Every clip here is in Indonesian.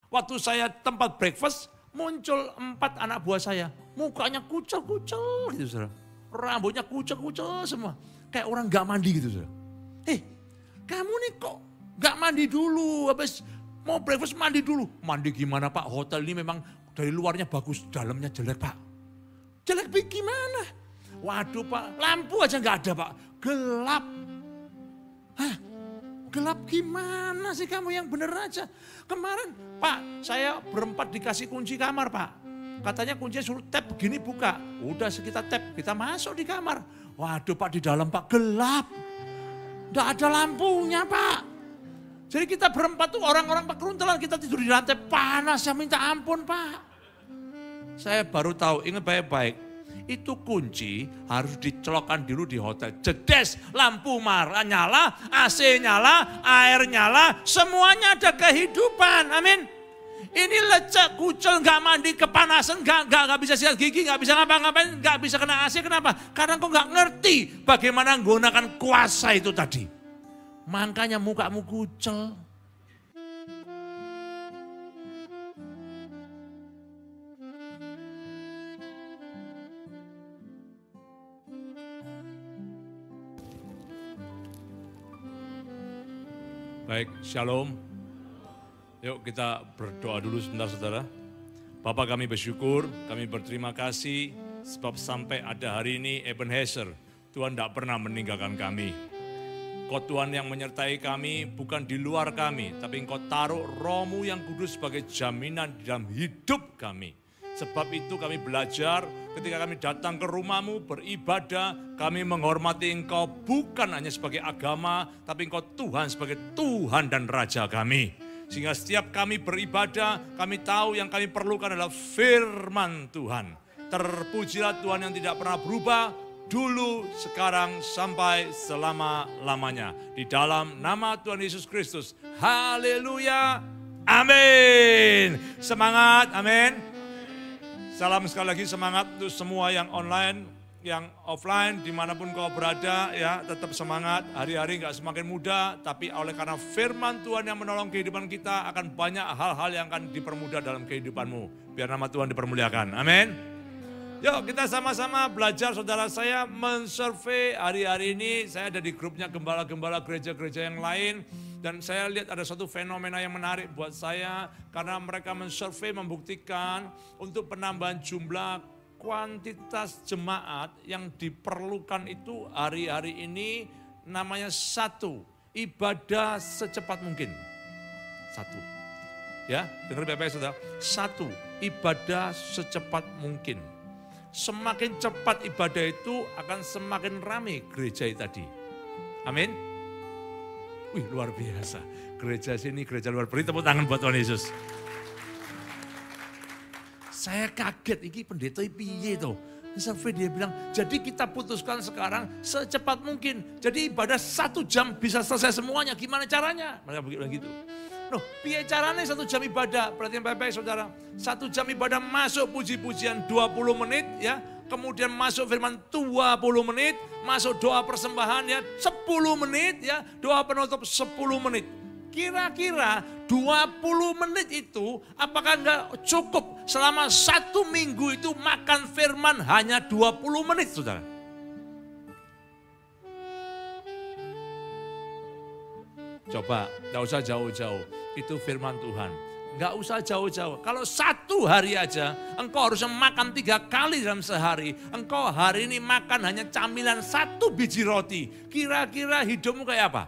Waktu saya tempat breakfast, muncul 4 anak buah saya. Mukanya kucel-kucel gitu saudara. Rambutnya kucel-kucel semua. Kayak orang gak mandi gitu saudara. Kamu nih kok gak mandi dulu, habis mau breakfast mandi dulu. Mandi gimana Pak, hotel ini memang dari luarnya bagus, dalamnya jelek Pak. Jelek gimana? Waduh Pak, lampu aja gak ada Pak, gelap. Hah? Gelap gimana sih kamu, yang bener aja. Kemarin Pak, saya berempat dikasih kunci kamar Pak. Katanya kuncinya suruh tap begini buka. Udah kita tap, kita masuk di kamar. Waduh Pak, di dalam Pak gelap. Nggak ada lampunya Pak. Jadi kita berempat tuh orang-orang pekeruntelan, kita tidur di lantai panas, saya minta ampun Pak. Saya baru tahu, ingat baik-baik. Itu kunci harus dicolokkan dulu di hotel. Jedes, lampu nyala, AC nyala, air nyala, semuanya ada kehidupan. Amin. Ini lecek, kucel, gak mandi, kepanasan, gak bisa sikat gigi, gak bisa ngapa-ngapain, gak bisa kena AC. Kenapa? Karena kau gak ngerti bagaimana menggunakan kuasa itu tadi. Makanya mukamu kucel. Baik, shalom. Yuk kita berdoa dulu sebentar saudara. Bapak kami bersyukur, kami berterima kasih sebab sampai ada hari ini Ebenezer, Tuhan tidak pernah meninggalkan kami. Kau Tuhan yang menyertai kami, bukan di luar kami, tapi Engkau taruh Roh-Mu yang kudus sebagai jaminan di dalam hidup kami. Sebab itu kami belajar ketika kami datang ke rumah-Mu beribadah, kami menghormati Engkau bukan hanya sebagai agama, tapi Engkau Tuhan sebagai Tuhan dan Raja kami. Sehingga setiap kami beribadah, kami tahu yang kami perlukan adalah firman Tuhan. Terpujilah Tuhan yang tidak pernah berubah, dulu, sekarang, sampai selama-lamanya. Di dalam nama Tuhan Yesus Kristus. Haleluya. Amin. Semangat, amin. Salam sekali lagi, semangat untuk semua yang online, yang offline, dimanapun kau berada, ya tetap semangat. Hari-hari gak semakin mudah, tapi oleh karena firman Tuhan yang menolong kehidupan kita, akan banyak hal-hal yang akan dipermudah dalam kehidupanmu. Biar nama Tuhan dipermuliakan. Amin. Yuk kita sama-sama belajar. Saudara saya mensurvei hari-hari ini, saya ada di grupnya gembala-gembala gereja-gereja yang lain. Dan saya lihat ada satu fenomena yang menarik buat saya, karena mereka mensurvei membuktikan untuk penambahan jumlah kuantitas jemaat yang diperlukan itu hari-hari ini namanya satu, ibadah secepat mungkin. Satu. Ya, dengar baik-baik saudara. Satu, ibadah secepat mungkin. Semakin cepat ibadah itu akan semakin ramai gereja tadi. Amin. Wih, luar biasa. Gereja sini, gereja luar. Beri tepuk tangan buat Tuhan Yesus. Saya kaget, ini pendeta piye tuh. Sampai dia bilang, jadi kita putuskan sekarang secepat mungkin. Jadi ibadah 1 jam bisa selesai semuanya, gimana caranya? Mereka bilang gitu. Loh, piye caranya 1 jam ibadah? Perhatian baik-baik saudara. 1 jam ibadah masuk puji-pujian 20 menit ya. Kemudian masuk firman 20 menit. Masuk doa persembahan ya 10 menit ya. Doa penutup 10 menit. Kira-kira 20 menit itu apakah enggak cukup selama 1 minggu itu makan firman hanya 20 menit saudara? Coba, enggak usah jauh-jauh, itu firman Tuhan. Enggak usah jauh-jauh, kalau 1 hari aja engkau harus makan 3 kali dalam sehari. Engkau hari ini makan hanya camilan 1 biji roti. Kira-kira hidupmu kayak apa?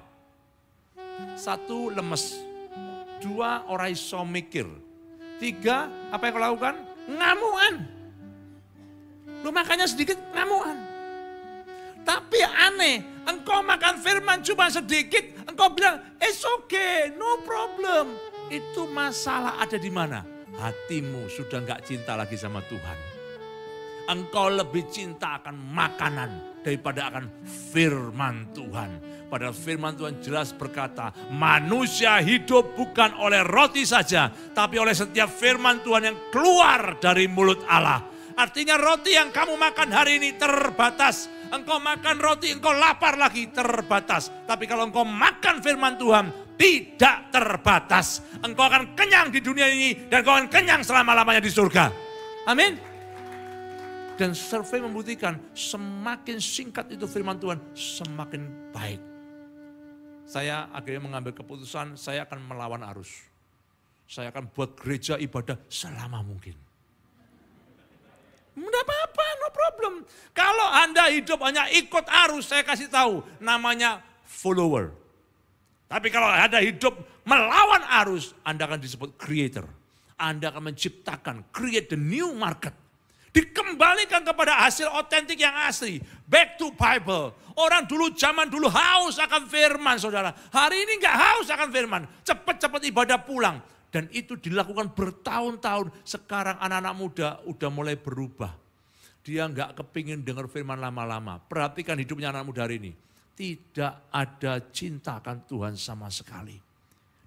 1, lemes. 2, ora iso mikir. 3, apa yang kau lakukan? Ngamuan. Lu makannya sedikit, ngamuan. Tapi aneh, engkau makan firman cuma sedikit, engkau bilang, it's okay, no problem. Itu masalah ada di mana? Hatimu sudah enggak cinta lagi sama Tuhan. Engkau lebih cinta akan makanan daripada akan firman Tuhan. Padahal firman Tuhan jelas berkata, manusia hidup bukan oleh roti saja, tapi oleh setiap firman Tuhan yang keluar dari mulut Allah. Artinya roti yang kamu makan hari ini terbatas. Engkau makan roti, engkau lapar lagi, terbatas. Tapi kalau engkau makan firman Tuhan, tidak terbatas. Engkau akan kenyang di dunia ini dan engkau akan kenyang selama-lamanya di surga. Amin. Dan survei membuktikan semakin singkat itu firman Tuhan, semakin baik. Saya akhirnya mengambil keputusan, saya akan melawan arus. Saya akan buat gereja ibadah selama mungkin. Tidak apa-apa, no problem. Kalau Anda hidup hanya ikut arus, saya kasih tahu, namanya follower. Tapi kalau Anda hidup melawan arus, Anda akan disebut creator. Anda akan menciptakan, create the new market. Dikembalikan kepada hasil otentik yang asli. Back to Bible. Orang dulu, zaman dulu haus akan firman, saudara. Hari ini enggak haus akan firman. Cepat-cepat ibadah pulang. Dan itu dilakukan bertahun-tahun. Sekarang anak-anak muda udah mulai berubah. Dia enggak kepingin dengar firman lama-lama. Perhatikan hidupnya anak muda hari ini. Tidak ada cinta akan Tuhan sama sekali.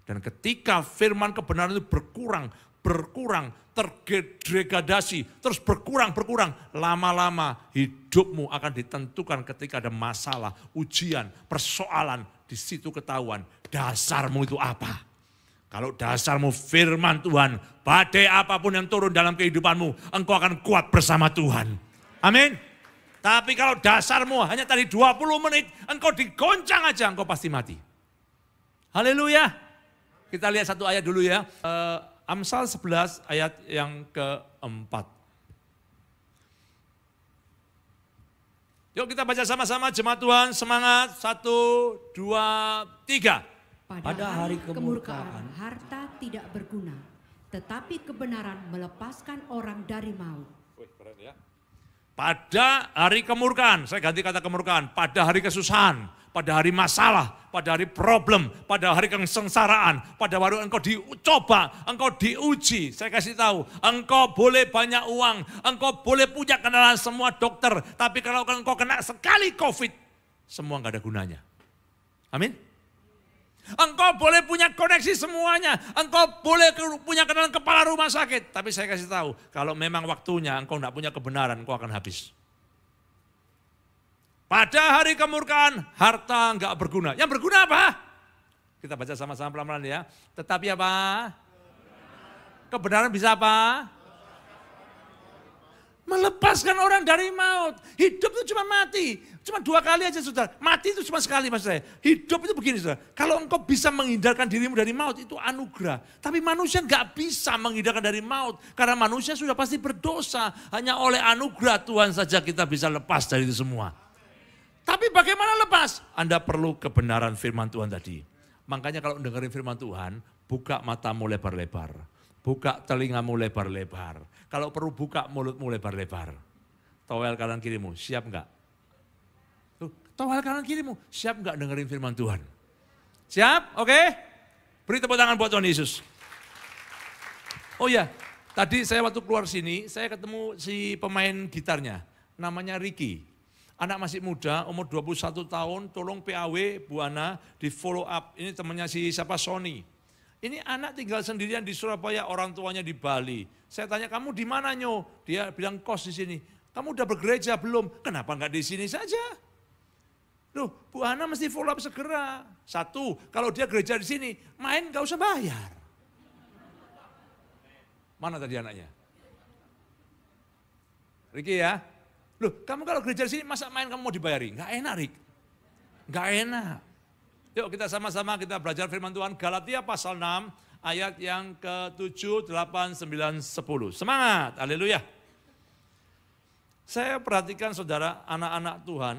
Dan ketika firman kebenaran itu berkurang, terdegradasi, terus berkurang, lama-lama hidupmu akan ditentukan ketika ada masalah, ujian, persoalan, di situ ketahuan dasarmu itu apa. Kalau dasarmu firman Tuhan, badai apapun yang turun dalam kehidupanmu, engkau akan kuat bersama Tuhan. Amin. Tapi kalau dasarmu hanya tadi 20 menit, engkau digoncang aja, engkau pasti mati. Haleluya. Kita lihat satu ayat dulu ya. Amsal 11 ayat yang keempat. Yuk kita baca sama-sama, jemaat Tuhan, semangat. 1, 2, 3. Pada hari kemurkaan harta tidak berguna, tetapi kebenaran melepaskan orang dari maut. Pada hari kemurkaan, saya ganti kata kemurkaan, pada hari kesusahan, pada hari masalah, pada hari problem, pada hari kesengsaraan, pada hari engkau dicoba, engkau diuji. Saya kasih tahu, engkau boleh banyak uang, engkau boleh punya kenalan semua dokter, tapi kalau engkau kena sekali COVID, semua enggak ada gunanya. Amin. Engkau boleh punya koneksi semuanya, engkau boleh punya kenalan kepala rumah sakit, tapi saya kasih tahu, kalau memang waktunya engkau enggak punya kebenaran, engkau akan habis. Pada hari kemurkaan, harta enggak berguna. Yang berguna apa? Kita baca sama-sama pelan-pelan ya. Tetapi apa? Kebenaran bisa apa? Melepaskan orang dari maut. Hidup itu cuma mati. Cuma 2 kali aja saudara. Mati itu cuma sekali maksud saya. Hidup itu begini saudara. Kalau engkau bisa menghindarkan dirimu dari maut itu anugerah. Tapi manusia enggak bisa menghindarkan dari maut. Karena manusia sudah pasti berdosa. Hanya oleh anugerah Tuhan saja kita bisa lepas dari itu semua. Tapi bagaimana lepas? Anda perlu kebenaran firman Tuhan tadi. Makanya kalau dengerin firman Tuhan, buka matamu lebar-lebar. Buka telingamu lebar-lebar. Kalau perlu buka mulutmu lebar-lebar. Towel kanan kirimu, siap enggak? Towel kanan kirimu, siap enggak dengerin firman Tuhan? Siap? Oke? Beri tepuk tangan buat Tuhan Yesus. Oh ya, tadi saya waktu keluar sini, saya ketemu si pemain gitarnya. Namanya Ricky. Anak masih muda, umur 21 tahun, tolong PAW, Bu Ana, di follow up. Ini temannya si siapa, Sony. Ini anak tinggal sendirian di Surabaya, orang tuanya di Bali. Saya tanya, kamu di mana Nyo? Dia bilang kos di sini. Kamu udah bergereja belum? Kenapa enggak di sini saja? Loh, Bu Ana mesti follow up segera. 1, kalau dia gereja di sini, main enggak usah bayar. Mana tadi anaknya? Ricky ya? Loh, kamu kalau gereja di sini masa main kamu mau dibayari? Enggak enak, Rik. Enggak enak. Yuk kita sama-sama kita belajar firman Tuhan. Galatia pasal 6 ayat yang ke-7, 8, 9, 10. Semangat, haleluya. Saya perhatikan saudara, anak-anak Tuhan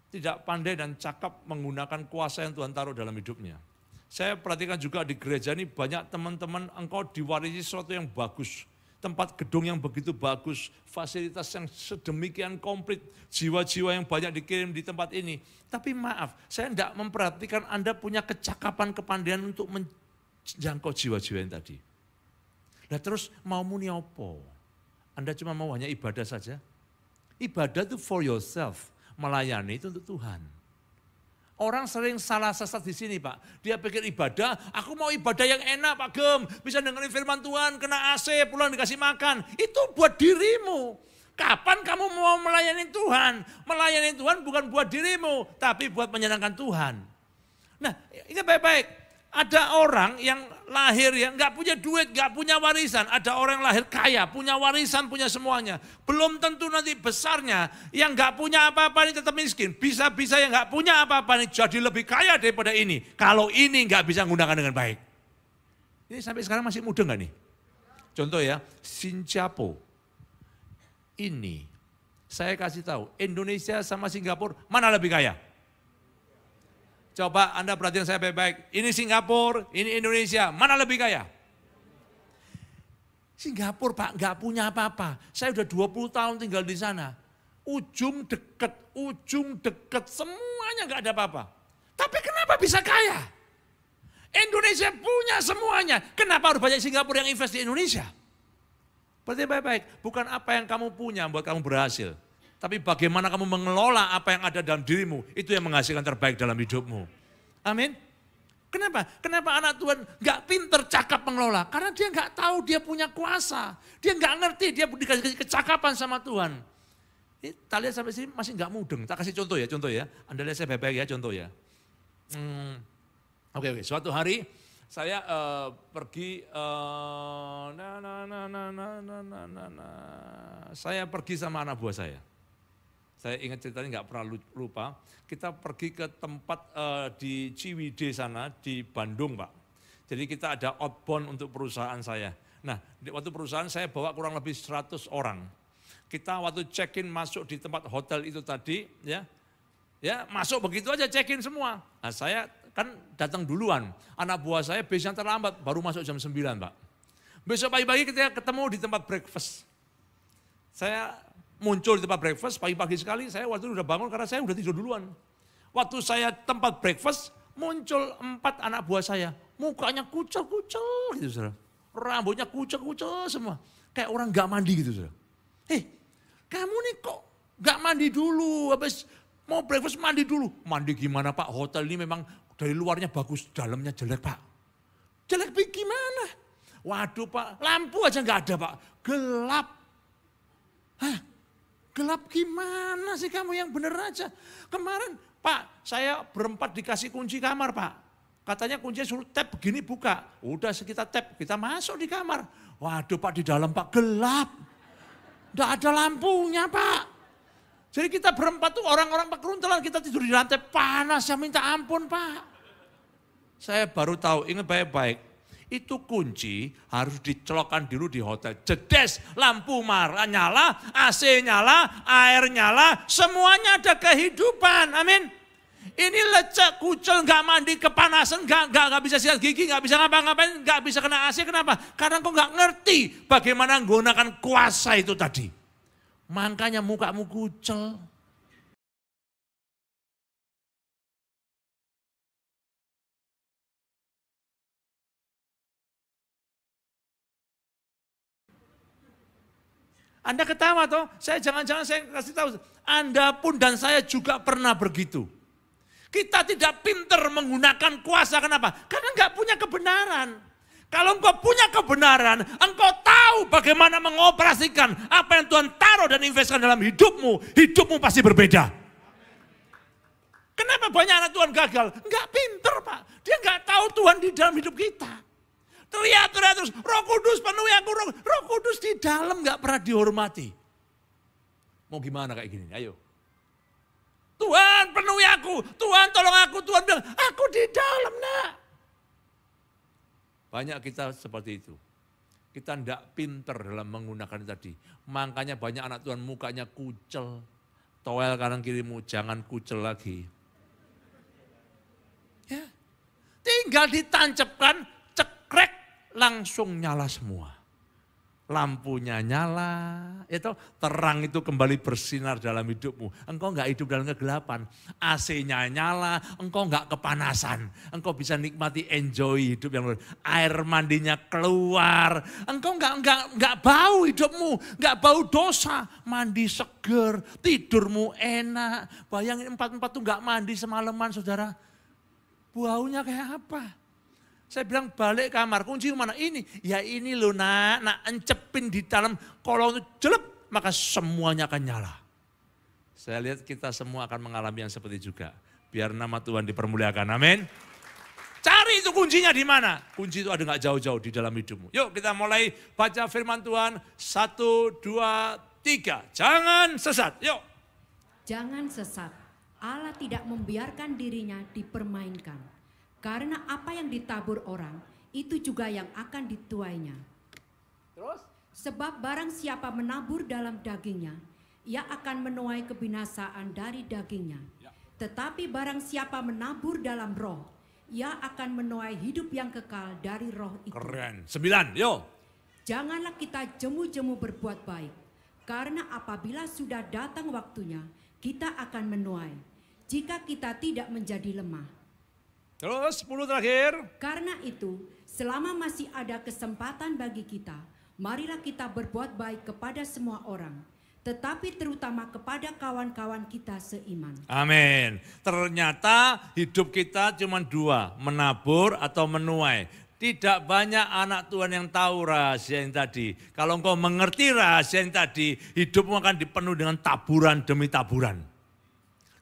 tidak pandai dan cakap menggunakan kuasa yang Tuhan taruh dalam hidupnya. Saya perhatikan juga di gereja ini banyak teman-teman engkau diwarisi sesuatu yang bagus. Tempat gedung yang begitu bagus, fasilitas yang sedemikian komplit, jiwa-jiwa yang banyak dikirim di tempat ini. Tapi maaf, saya tidak memperhatikan Anda punya kecakapan, kepandaian untuk menjangkau jiwa-jiwa yang tadi. Nah terus mau muni apa? Anda cuma mau hanya ibadah saja? Ibadah itu for yourself, melayani itu untuk Tuhan. Orang sering salah sesat di sini Pak. Dia pikir ibadah, aku mau ibadah yang enak Pak Gem. Bisa dengerin firman Tuhan, kena AC, pulang dikasih makan. Itu buat dirimu. Kapan kamu mau melayani Tuhan? Melayani Tuhan bukan buat dirimu, tapi buat menyenangkan Tuhan. Nah ini baik-baik. Ada orang yang lahir yang nggak punya duit, nggak punya warisan. Ada orang yang lahir kaya, punya warisan, punya semuanya. Belum tentu nanti besarnya yang nggak punya apa-apa ini tetap miskin. Bisa-bisa yang nggak punya apa-apa ini jadi lebih kaya daripada ini. Kalau ini nggak bisa menggunakan dengan baik. Ini sampai sekarang masih muda nggak nih? Contoh ya, Singapour. Ini, saya kasih tahu, Indonesia sama Singapura mana lebih kaya? Coba Anda perhatikan saya baik-baik. Ini Singapura, ini Indonesia, mana lebih kaya? Singapura Pak, nggak punya apa-apa. Saya udah 20 tahun tinggal di sana. Ujung deket, semuanya nggak ada apa-apa. Tapi kenapa bisa kaya? Indonesia punya semuanya. Kenapa harus banyak Singapura yang invest di Indonesia? Perhatikan baik-baik, bukan apa yang kamu punya buat kamu berhasil. Tapi bagaimana kamu mengelola apa yang ada dalam dirimu, itu yang menghasilkan terbaik dalam hidupmu. Amin. Kenapa? Kenapa anak Tuhan gak pinter cakap mengelola? Karena dia gak tahu dia punya kuasa. Dia gak ngerti, dia dikasih kecakapan sama Tuhan. Kita lihat sampai sini masih gak mudeng. Tak kasih contoh ya. Anda lihat saya baik-baik ya, contoh ya. Oke. Suatu hari saya pergi, saya pergi sama anak buah saya. Saya ingat ceritanya nggak pernah lupa. Kita pergi ke tempat di Ciwidey sana di Bandung Pak. Jadi kita ada outbound untuk perusahaan saya. Nah waktu perusahaan saya bawa kurang lebih 100 orang. Kita waktu check-in masuk di tempat hotel itu tadi ya masuk begitu aja check-in semua. Nah saya kan datang duluan. Anak buah saya biasanya terlambat baru masuk jam 9 Pak. Besok pagi-pagi kita ketemu di tempat breakfast. Saya muncul di tempat breakfast, pagi-pagi sekali saya waktu itu udah bangun karena saya udah tidur duluan. Waktu saya tempat breakfast, muncul 4 anak buah saya. Mukanya kucel-kucel gitu saudara. Rambutnya kucel-kucel semua. Kayak orang gak mandi gitu saudara. Kamu nih kok gak mandi dulu, habis mau breakfast mandi dulu. Mandi gimana Pak, hotel ini memang dari luarnya bagus, dalamnya jelek Pak. Jelek gimana? Waduh Pak, lampu aja gak ada Pak, gelap. Gelap gimana sih kamu yang bener aja. Kemarin Pak saya berempat dikasih kunci kamar Pak. Katanya kuncinya suruh tap begini buka. Udah kita tap, kita masuk di kamar. Waduh Pak di dalam Pak gelap. Nggak ada lampunya Pak. Jadi kita berempat tuh orang-orang Pak keruntelan kita tidur di lantai panas ya minta ampun Pak. Saya baru tahu, ingat baik-baik. Itu kunci harus dicelokkan dulu di hotel. Jedes, lampu nyala, AC nyala, air nyala, semuanya ada kehidupan. Amin. Ini lecek, kucel, gak mandi, kepanasan, gak bisa sikat gigi, gak bisa ngapa-ngapain, gak bisa kena AC. Kenapa? Karena kau gak ngerti bagaimana menggunakan kuasa itu tadi. Makanya mukamu kucel. Anda ketawa toh, saya jangan-jangan saya kasih tahu, Anda pun dan saya juga pernah begitu. Kita tidak pinter menggunakan kuasa, kenapa? Karena nggak punya kebenaran. Kalau engkau punya kebenaran, engkau tahu bagaimana mengoperasikan apa yang Tuhan taruh dan investkan dalam hidupmu, hidupmu pasti berbeda. Kenapa banyak anak Tuhan gagal? Nggak pinter Pak, dia nggak tahu Tuhan di dalam hidup kita. Teriak terus, Roh Kudus penuhi aku, Roh Kudus di dalam gak pernah dihormati. Mau gimana kayak gini, ayo. Tuhan penuhi aku, Tuhan tolong aku, Tuhan bilang, aku di dalam nak. Banyak kita seperti itu. Kita tidak pinter dalam menggunakan tadi. Makanya banyak anak Tuhan mukanya kucel. Toel kanan kirimu, jangan kucel lagi. Ya, tinggal ditancapkan, cekrek. Langsung nyala semua. Lampunya nyala, itu terang itu kembali bersinar dalam hidupmu. Engkau enggak hidup dalam kegelapan. AC-nya nyala, engkau enggak kepanasan. Engkau bisa nikmati, enjoy hidup yang luar. Air mandinya keluar. Engkau enggak bau hidupmu, enggak bau dosa. Mandi seger, tidurmu enak. Bayangin 4 tuh enggak mandi semalaman saudara. Baunya kayak apa? Saya bilang balik kamar, kunci mana? Ini. Ya ini loh nak encepin di dalam kolong itu jelek, maka semuanya akan nyala. Saya lihat kita semua akan mengalami yang seperti juga. Biar nama Tuhan dipermuliakan, amin. Cari itu kuncinya di mana. Kunci itu ada nggak jauh-jauh di dalam hidupmu. Yuk kita mulai baca firman Tuhan. 1, 2, 3. Jangan sesat. Yuk. Jangan sesat. Allah tidak membiarkan dirinya dipermainkan. Karena apa yang ditabur orang, itu juga yang akan dituainya. Terus? Sebab barang siapa menabur dalam dagingnya, ia akan menuai kebinasaan dari dagingnya. Tetapi barang siapa menabur dalam roh, ia akan menuai hidup yang kekal dari roh itu. Keren. 9, yuk. Janganlah kita jemu-jemu berbuat baik, karena apabila sudah datang waktunya, kita akan menuai, jika kita tidak menjadi lemah. Terus 10 terakhir. Karena itu, selama masih ada kesempatan bagi kita, marilah kita berbuat baik kepada semua orang, tetapi terutama kepada kawan-kawan kita seiman. Amin. Ternyata hidup kita cuma 2, menabur atau menuai. Tidak banyak anak Tuhan yang tahu rahasia yang tadi. Kalau engkau mengerti rahasia yang tadi, hidupmu akan dipenuhi dengan taburan demi taburan.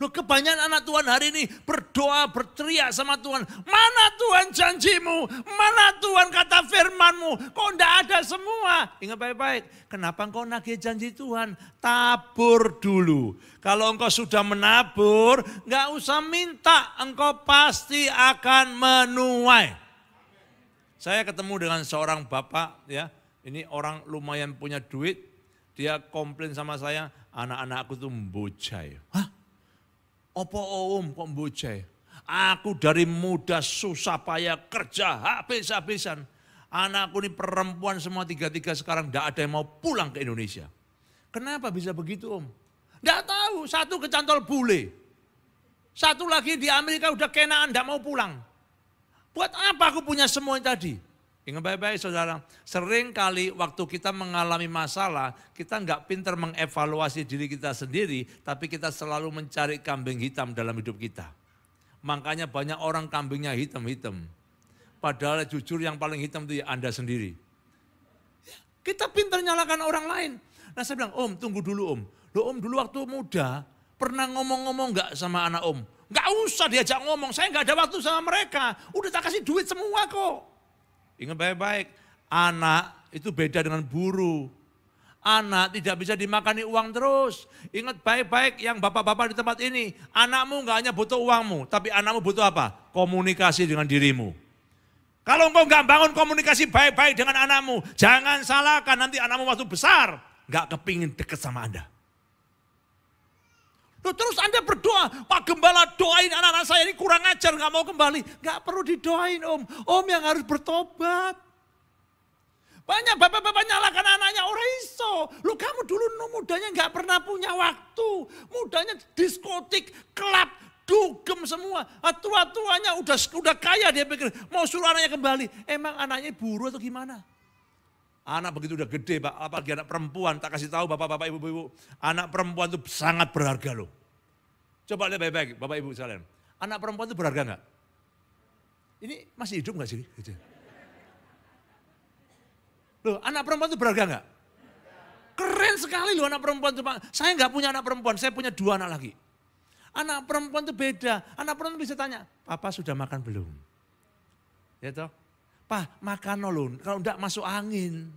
Loh, kebanyakan anak Tuhan hari ini berdoa, berteriak sama Tuhan. Mana Tuhan janjimu? Mana Tuhan kata firmanmu? Kok enggak ada semua? Ingat baik-baik, kenapa engkau nagih janji Tuhan? Tabur dulu. Kalau engkau sudah menabur, enggak usah minta. Engkau pasti akan menuai. Saya ketemu dengan seorang bapak, ya, ini orang lumayan punya duit. Dia komplain sama saya, anak-anakku tuh mbocai. Hah? Apa om kok mbocai? Aku dari muda susah payah kerja habis-habisan. Anakku ini perempuan semua 3 sekarang tidak ada yang mau pulang ke Indonesia. Kenapa bisa begitu om? Tidak tahu, satu kecantol bule. Satu lagi di Amerika udah kenaan tidak mau pulang. Buat apa aku punya semua yang tadi? Ingat baik-baik saudara, sering kali waktu kita mengalami masalah, kita nggak pintar mengevaluasi diri kita sendiri, tapi kita selalu mencari kambing hitam dalam hidup kita. Makanya banyak orang kambingnya hitam-hitam. Padahal jujur yang paling hitam itu ya Anda sendiri. Kita pintar nyalakan orang lain. Nah saya bilang, om tunggu dulu om. Loh om dulu waktu muda, pernah ngomong-ngomong nggak sama anak om? Nggak usah diajak ngomong, saya nggak ada waktu sama mereka. Udah tak kasih duit semua kok. Ingat baik-baik, anak itu beda dengan buru. Anak tidak bisa dimakani uang terus. Ingat baik-baik yang bapak-bapak di tempat ini, anakmu nggak hanya butuh uangmu, tapi anakmu butuh apa? Komunikasi dengan dirimu. Kalau engkau nggak bangun komunikasi baik-baik dengan anakmu, jangan salahkan nanti anakmu waktu besar, nggak kepingin deket sama Anda. Loh, terus Anda berdoa, Pak Gembala doain anak-anak saya ini kurang ajar, gak mau kembali. Gak perlu didoain om, om yang harus bertobat. Banyak bapak-bapak nyalakan anaknya, orang iso. Loh kamu dulu mudanya gak pernah punya waktu. Mudanya diskotik, klub, dugem semua. Tua-tuanya udah kaya dia pikir, mau suruh anaknya kembali. Emang anaknya buru atau gimana? Anak begitu udah gede, Pak, apalagi anak perempuan, tak kasih tahu bapak-bapak, ibu-ibu. Anak perempuan itu sangat berharga loh. Coba lihat baik-baik, bapak ibu sekalian. Anak perempuan itu berharga enggak? Ini masih hidup enggak sih? Loh, anak perempuan itu berharga enggak? Keren sekali loh anak perempuan itu, Pak. Saya enggak punya anak perempuan, saya punya 2 anak lagi. Anak perempuan itu beda. Anak perempuan bisa tanya, Papa sudah makan belum? Ya toh? Pak, makan loh, kalau enggak masuk angin.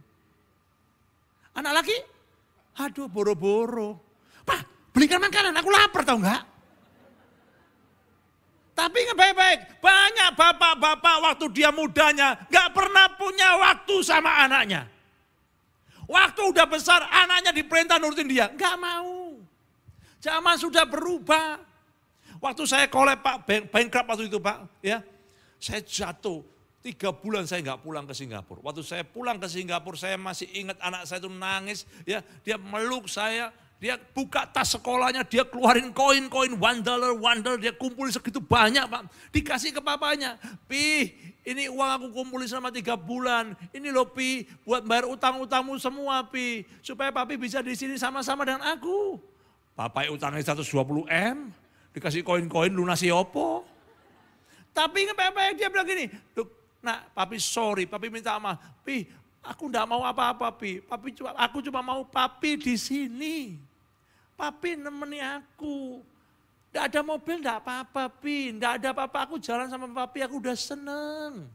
Anak laki? Aduh, boro-boro. Pak, belikan makanan, aku lapar tau enggak? Tapi ingat baik-baik, banyak bapak-bapak waktu dia mudanya enggak pernah punya waktu sama anaknya. Waktu udah besar, anaknya diperintah nurutin dia, enggak mau. Zaman sudah berubah. Waktu saya collab Pak, bankrupt waktu itu Pak, ya, saya jatuh. 3 bulan saya nggak pulang ke Singapura. Waktu saya pulang ke Singapura, saya masih ingat anak saya itu nangis. Ya, dia meluk saya, dia buka tas sekolahnya, dia keluarin koin-koin $1, dia kumpulin segitu banyak Pak. Dikasih ke papanya, Pi, ini uang aku kumpulin selama 3 bulan. Ini loh Pi, buat bayar utang-utangmu semua Pi. Supaya Papi bisa di sini sama-sama dengan aku. Papai utangnya 120 M, dikasih koin-koin lunasi opo. Tapi ingat baik-baik dia bilang gini, nah, Papi sorry, Papi minta maaf. Pi, aku enggak mau apa-apa, Pi. Aku cuma mau Papi di sini. Papi nemeni aku. Tidak ada mobil, tidak apa-apa, Pi. Tidak ada apa-apa, aku jalan sama papi, aku udah seneng.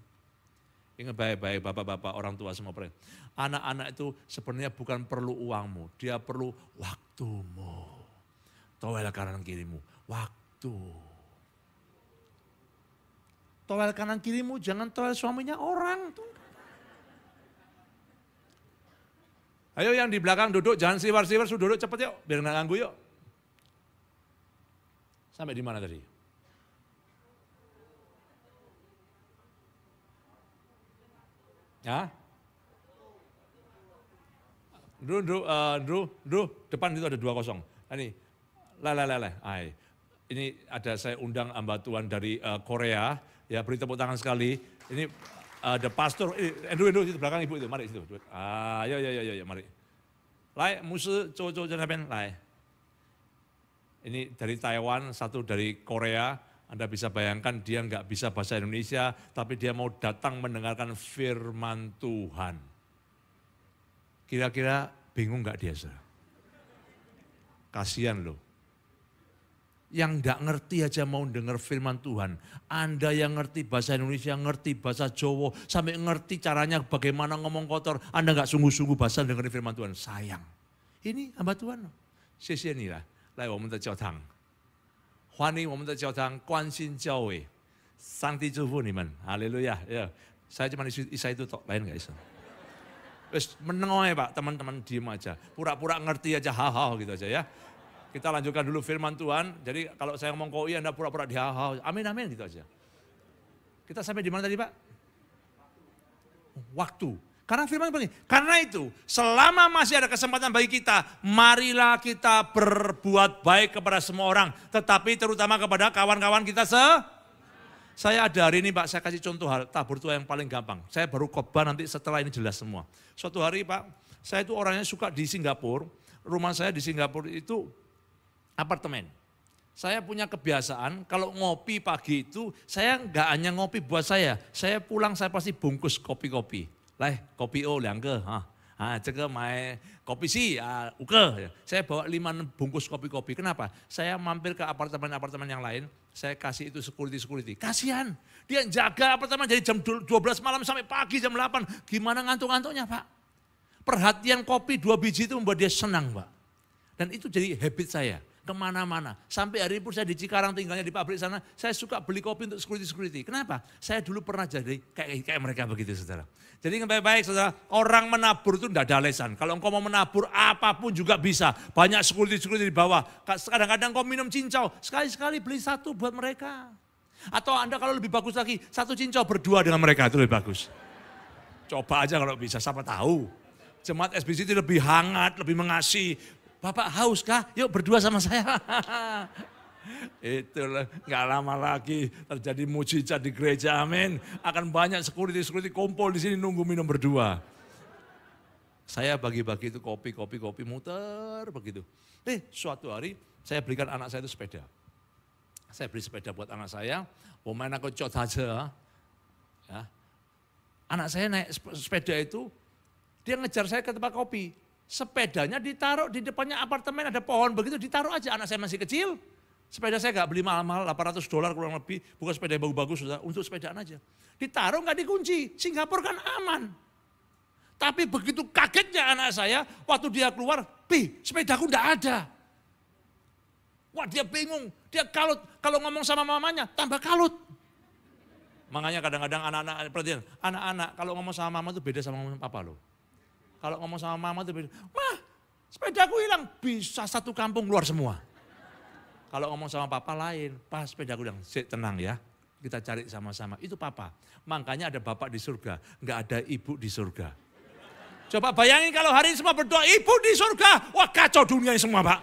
Ingat baik-baik bapak-bapak, orang tua semua. Anak-anak itu sebenarnya bukan perlu uangmu, dia perlu waktumu. Towel kanan kirimu, waktu. Towel kanan kirimu jangan towel suaminya orang. Ayo yang di belakang duduk, jangan siwar-siwar, sudah duduk cepet yuk, biar nggak ganggu yuk. Sampai di mana tadi? Ya? Ndru, depan itu ada 2-0. Ini, ini ada saya undang hamba Tuhan dari Korea, ya beri tepuk tangan sekali. Ini ada pastor, Ndru itu belakang ibu itu, mari situ. Ayo, mari. Lai, musuh cowok-cowok jangan lai. Ini dari Taiwan, satu dari Korea. Anda bisa bayangkan dia nggak bisa bahasa Indonesia, tapi dia mau datang mendengarkan firman Tuhan. Kira-kira bingung nggak dia, saudara? Kasihan loh. Yang nggak ngerti aja mau dengar firman Tuhan. Anda yang ngerti bahasa Indonesia, ngerti bahasa Jawa, sampai ngerti caranya bagaimana ngomong kotor, Anda nggak sungguh-sungguh bahasa dengerin firman Tuhan. Sayang. Ini hamba Tuhan.谢谢你啦，来我们的教堂。欢迎我们的教堂，关心教会，上帝祝福你们，哈利路亚。Ya, saya cuma isa itu tok, lain nggak bisa. Wes menengoy Pak, teman-teman diem aja, pura-pura ngerti aja, hal-hal gitu aja ya. Kita lanjutkan dulu firman Tuhan. Jadi kalau saya ngomong koi, Anda pura-pura di hal-hal, amin gitu aja. Kita sampai di mana tadi Pak? Waktu. Karena firman penting. Karena itu, selama masih ada kesempatan bagi kita, marilah kita berbuat baik kepada semua orang. Tetapi terutama kepada kawan-kawan kita Saya ada hari ini Pak, saya kasih contoh hal tabur tua yang paling gampang. Saya baru khotbah nanti setelah ini jelas semua. Suatu hari Pak, saya itu orangnya suka di Singapura. Rumah saya di Singapura itu apartemen. Saya punya kebiasaan kalau ngopi pagi itu, saya nggak hanya ngopi buat saya pulang saya pasti bungkus kopi-kopi. 来 kopi O 2个 这个买 kopi si 5个. Saya bawa 5 bungkus kopi-kopi. Kenapa? Saya mampir ke apartemen-apartemen yang lain, saya kasih itu security. Kasihan, dia jaga apartemen dari jam 12 malam sampai pagi jam 8. Gimana ngantuk-ngantuknya Pak? Perhatian kopi 2 biji itu membuat dia senang Pak. Dan itu jadi habit saya. Kemana-mana. Sampai hari ini pun saya di Cikarang tinggalnya di pabrik sana, saya suka beli kopi untuk security. Kenapa? Saya dulu pernah jadi kayak mereka begitu saudara. Jadi yang baik-baik saudara, orang menabur itu tidak ada alasan. Kalau engkau mau menabur apapun juga bisa. Banyak security di bawah. Kadang-kadang kau minum cincau, sekali-sekali beli 1 buat mereka. Atau Anda kalau lebih bagus lagi, 1 cincau berdua dengan mereka itu lebih bagus. Coba aja kalau bisa, siapa tahu. Jemaat SBC itu lebih hangat, lebih mengasihi. Bapak haus kah? Yuk berdua sama saya. Itulah, gak lama lagi terjadi mujizat di gereja, amin. Akan banyak security kumpul di sini nunggu minum berdua. Saya bagi-bagi itu kopi muter begitu. Suatu hari saya belikan anak saya itu sepeda. Saya beli sepeda buat anak saya, mau main aku cot aja. Ya. Anak saya naik sepeda itu, dia ngejar saya ke tempat kopi. Sepedanya ditaruh di depannya apartemen, ada pohon begitu, ditaruh aja. Anak saya masih kecil, sepeda saya gak beli mahal-mahal, $800 kurang lebih, bukan sepeda yang bagus-bagus, untuk sepedaan aja. Ditaruh gak dikunci, Singapura kan aman. Tapi begitu kagetnya anak saya, waktu dia keluar, sepedaku gak ada. Wah dia bingung, dia kalut, kalau ngomong sama mamanya tambah kalut. Makanya kadang-kadang anak-anak, perhatian, anak-anak kalau ngomong sama mama itu beda sama ngomong papa loh. Kalau ngomong sama mama itu beda, mah sepedaku hilang, bisa 1 kampung keluar semua. Kalau ngomong sama papa lain, pas sepedaku hilang, tenang ya, kita cari sama-sama, itu papa. Makanya ada bapak di surga, nggak ada ibu di surga. Coba bayangin kalau hari ini semua berdoa, ibu di surga, wah kacau dunia ini semua Pak.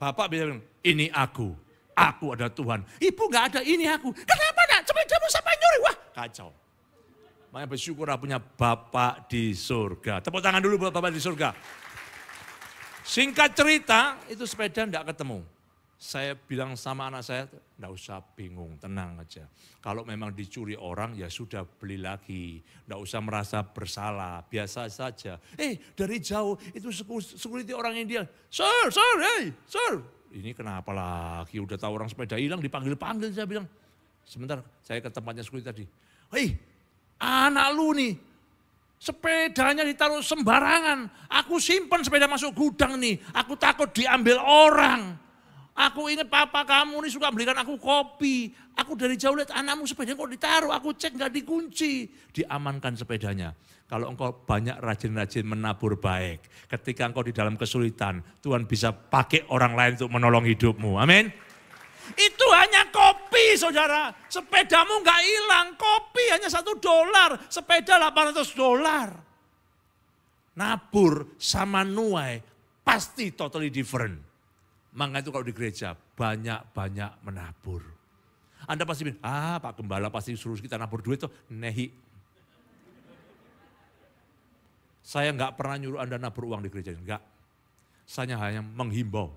Bapak bisa bilang, ini aku ada Tuhan. Ibu nggak ada, ini aku. Kenapa nak, sepedamu sampai nyuri, wah kacau. Makanya bersyukurlah punya Bapak di surga. Tepuk tangan dulu buat Bapak di surga. Singkat cerita, itu sepeda enggak ketemu. Saya bilang sama anak saya, enggak usah bingung, tenang aja. Kalau memang dicuri orang, ya sudah beli lagi. Enggak usah merasa bersalah, biasa saja. Dari jauh, itu security orang India. Sir, ini kenapa lagi, udah tahu orang sepeda hilang dipanggil-panggil, saya bilang. Sebentar, saya ke tempatnya security tadi. Hei, anak lu nih, sepedanya ditaruh sembarangan. Aku simpan sepeda masuk gudang nih, aku takut diambil orang. Aku ingat papa kamu nih suka belikan aku kopi. Aku dari jauh lihat anakmu sepedanya kok ditaruh, aku cek gak dikunci. Diamankan sepedanya. Kalau engkau banyak rajin-rajin menabur baik, ketika engkau di dalam kesulitan, Tuhan bisa pakai orang lain untuk menolong hidupmu. Amin. Itu hanya kopi saudara, sepedamu gak hilang, kopi hanya $1, sepeda $800. Nabur sama nuai pasti totally different. Maka itu kalau di gereja banyak-banyak menabur. Anda pasti bilang, Pak Gembala pasti suruh kita nabur duit tuh, nehi. Saya gak pernah nyuruh Anda nabur uang di gereja, enggak. Saya hanya menghimbau.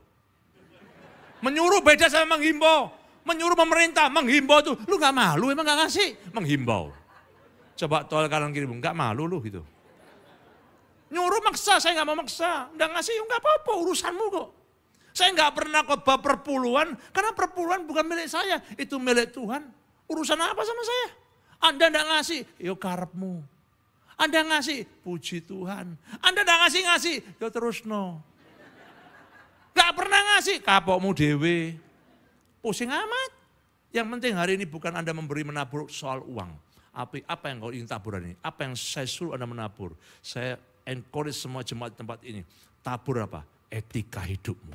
Menyuruh beda sama menghimbau. Menyuruh pemerintah, menghimbau tuh. Lu gak malu emang gak ngasih? Menghimbau. Coba tol kanan kiri, gak malu lu gitu. Nyuruh maksa, saya gak mau maksa. Gak ngasih, gak apa-apa urusanmu kok. Saya gak pernah khotbah perpuluhan, karena perpuluhan bukan milik saya. Itu milik Tuhan. Urusan apa sama saya? Anda gak ngasih, yuk karepmu. Anda ngasih, puji Tuhan. Anda gak ngasih, yuk terus no. Gak pernah ngasih, kapokmu dewe. Pusing amat. Yang penting hari ini bukan Anda memberi menabur soal uang. Apa yang kau ingin tabur hari ini? Apa yang saya suruh Anda menabur? Saya encourage semua jemaat tempat ini. Tabur apa? Etika hidupmu.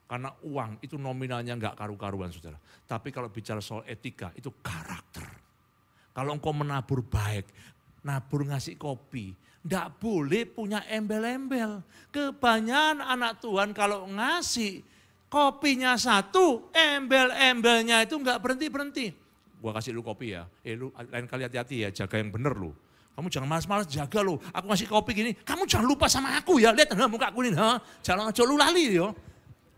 Karena uang itu nominalnya gak karu-karuan saudara. Tapi kalau bicara soal etika itu karakter. Kalau engkau menabur baik, nabur ngasih kopi. Nggak boleh punya embel-embel. Kebanyakan anak Tuhan kalau ngasih kopinya satu, embel-embelnya itu nggak berhenti-berhenti. Gua kasih lu kopi ya, lu lain kali hati-hati ya, jaga yang bener lu. Kamu jangan malas-malas jaga lu. Aku ngasih kopi gini, kamu jangan lupa sama aku ya. Lihat muka aku ini, jangan lu lali yo.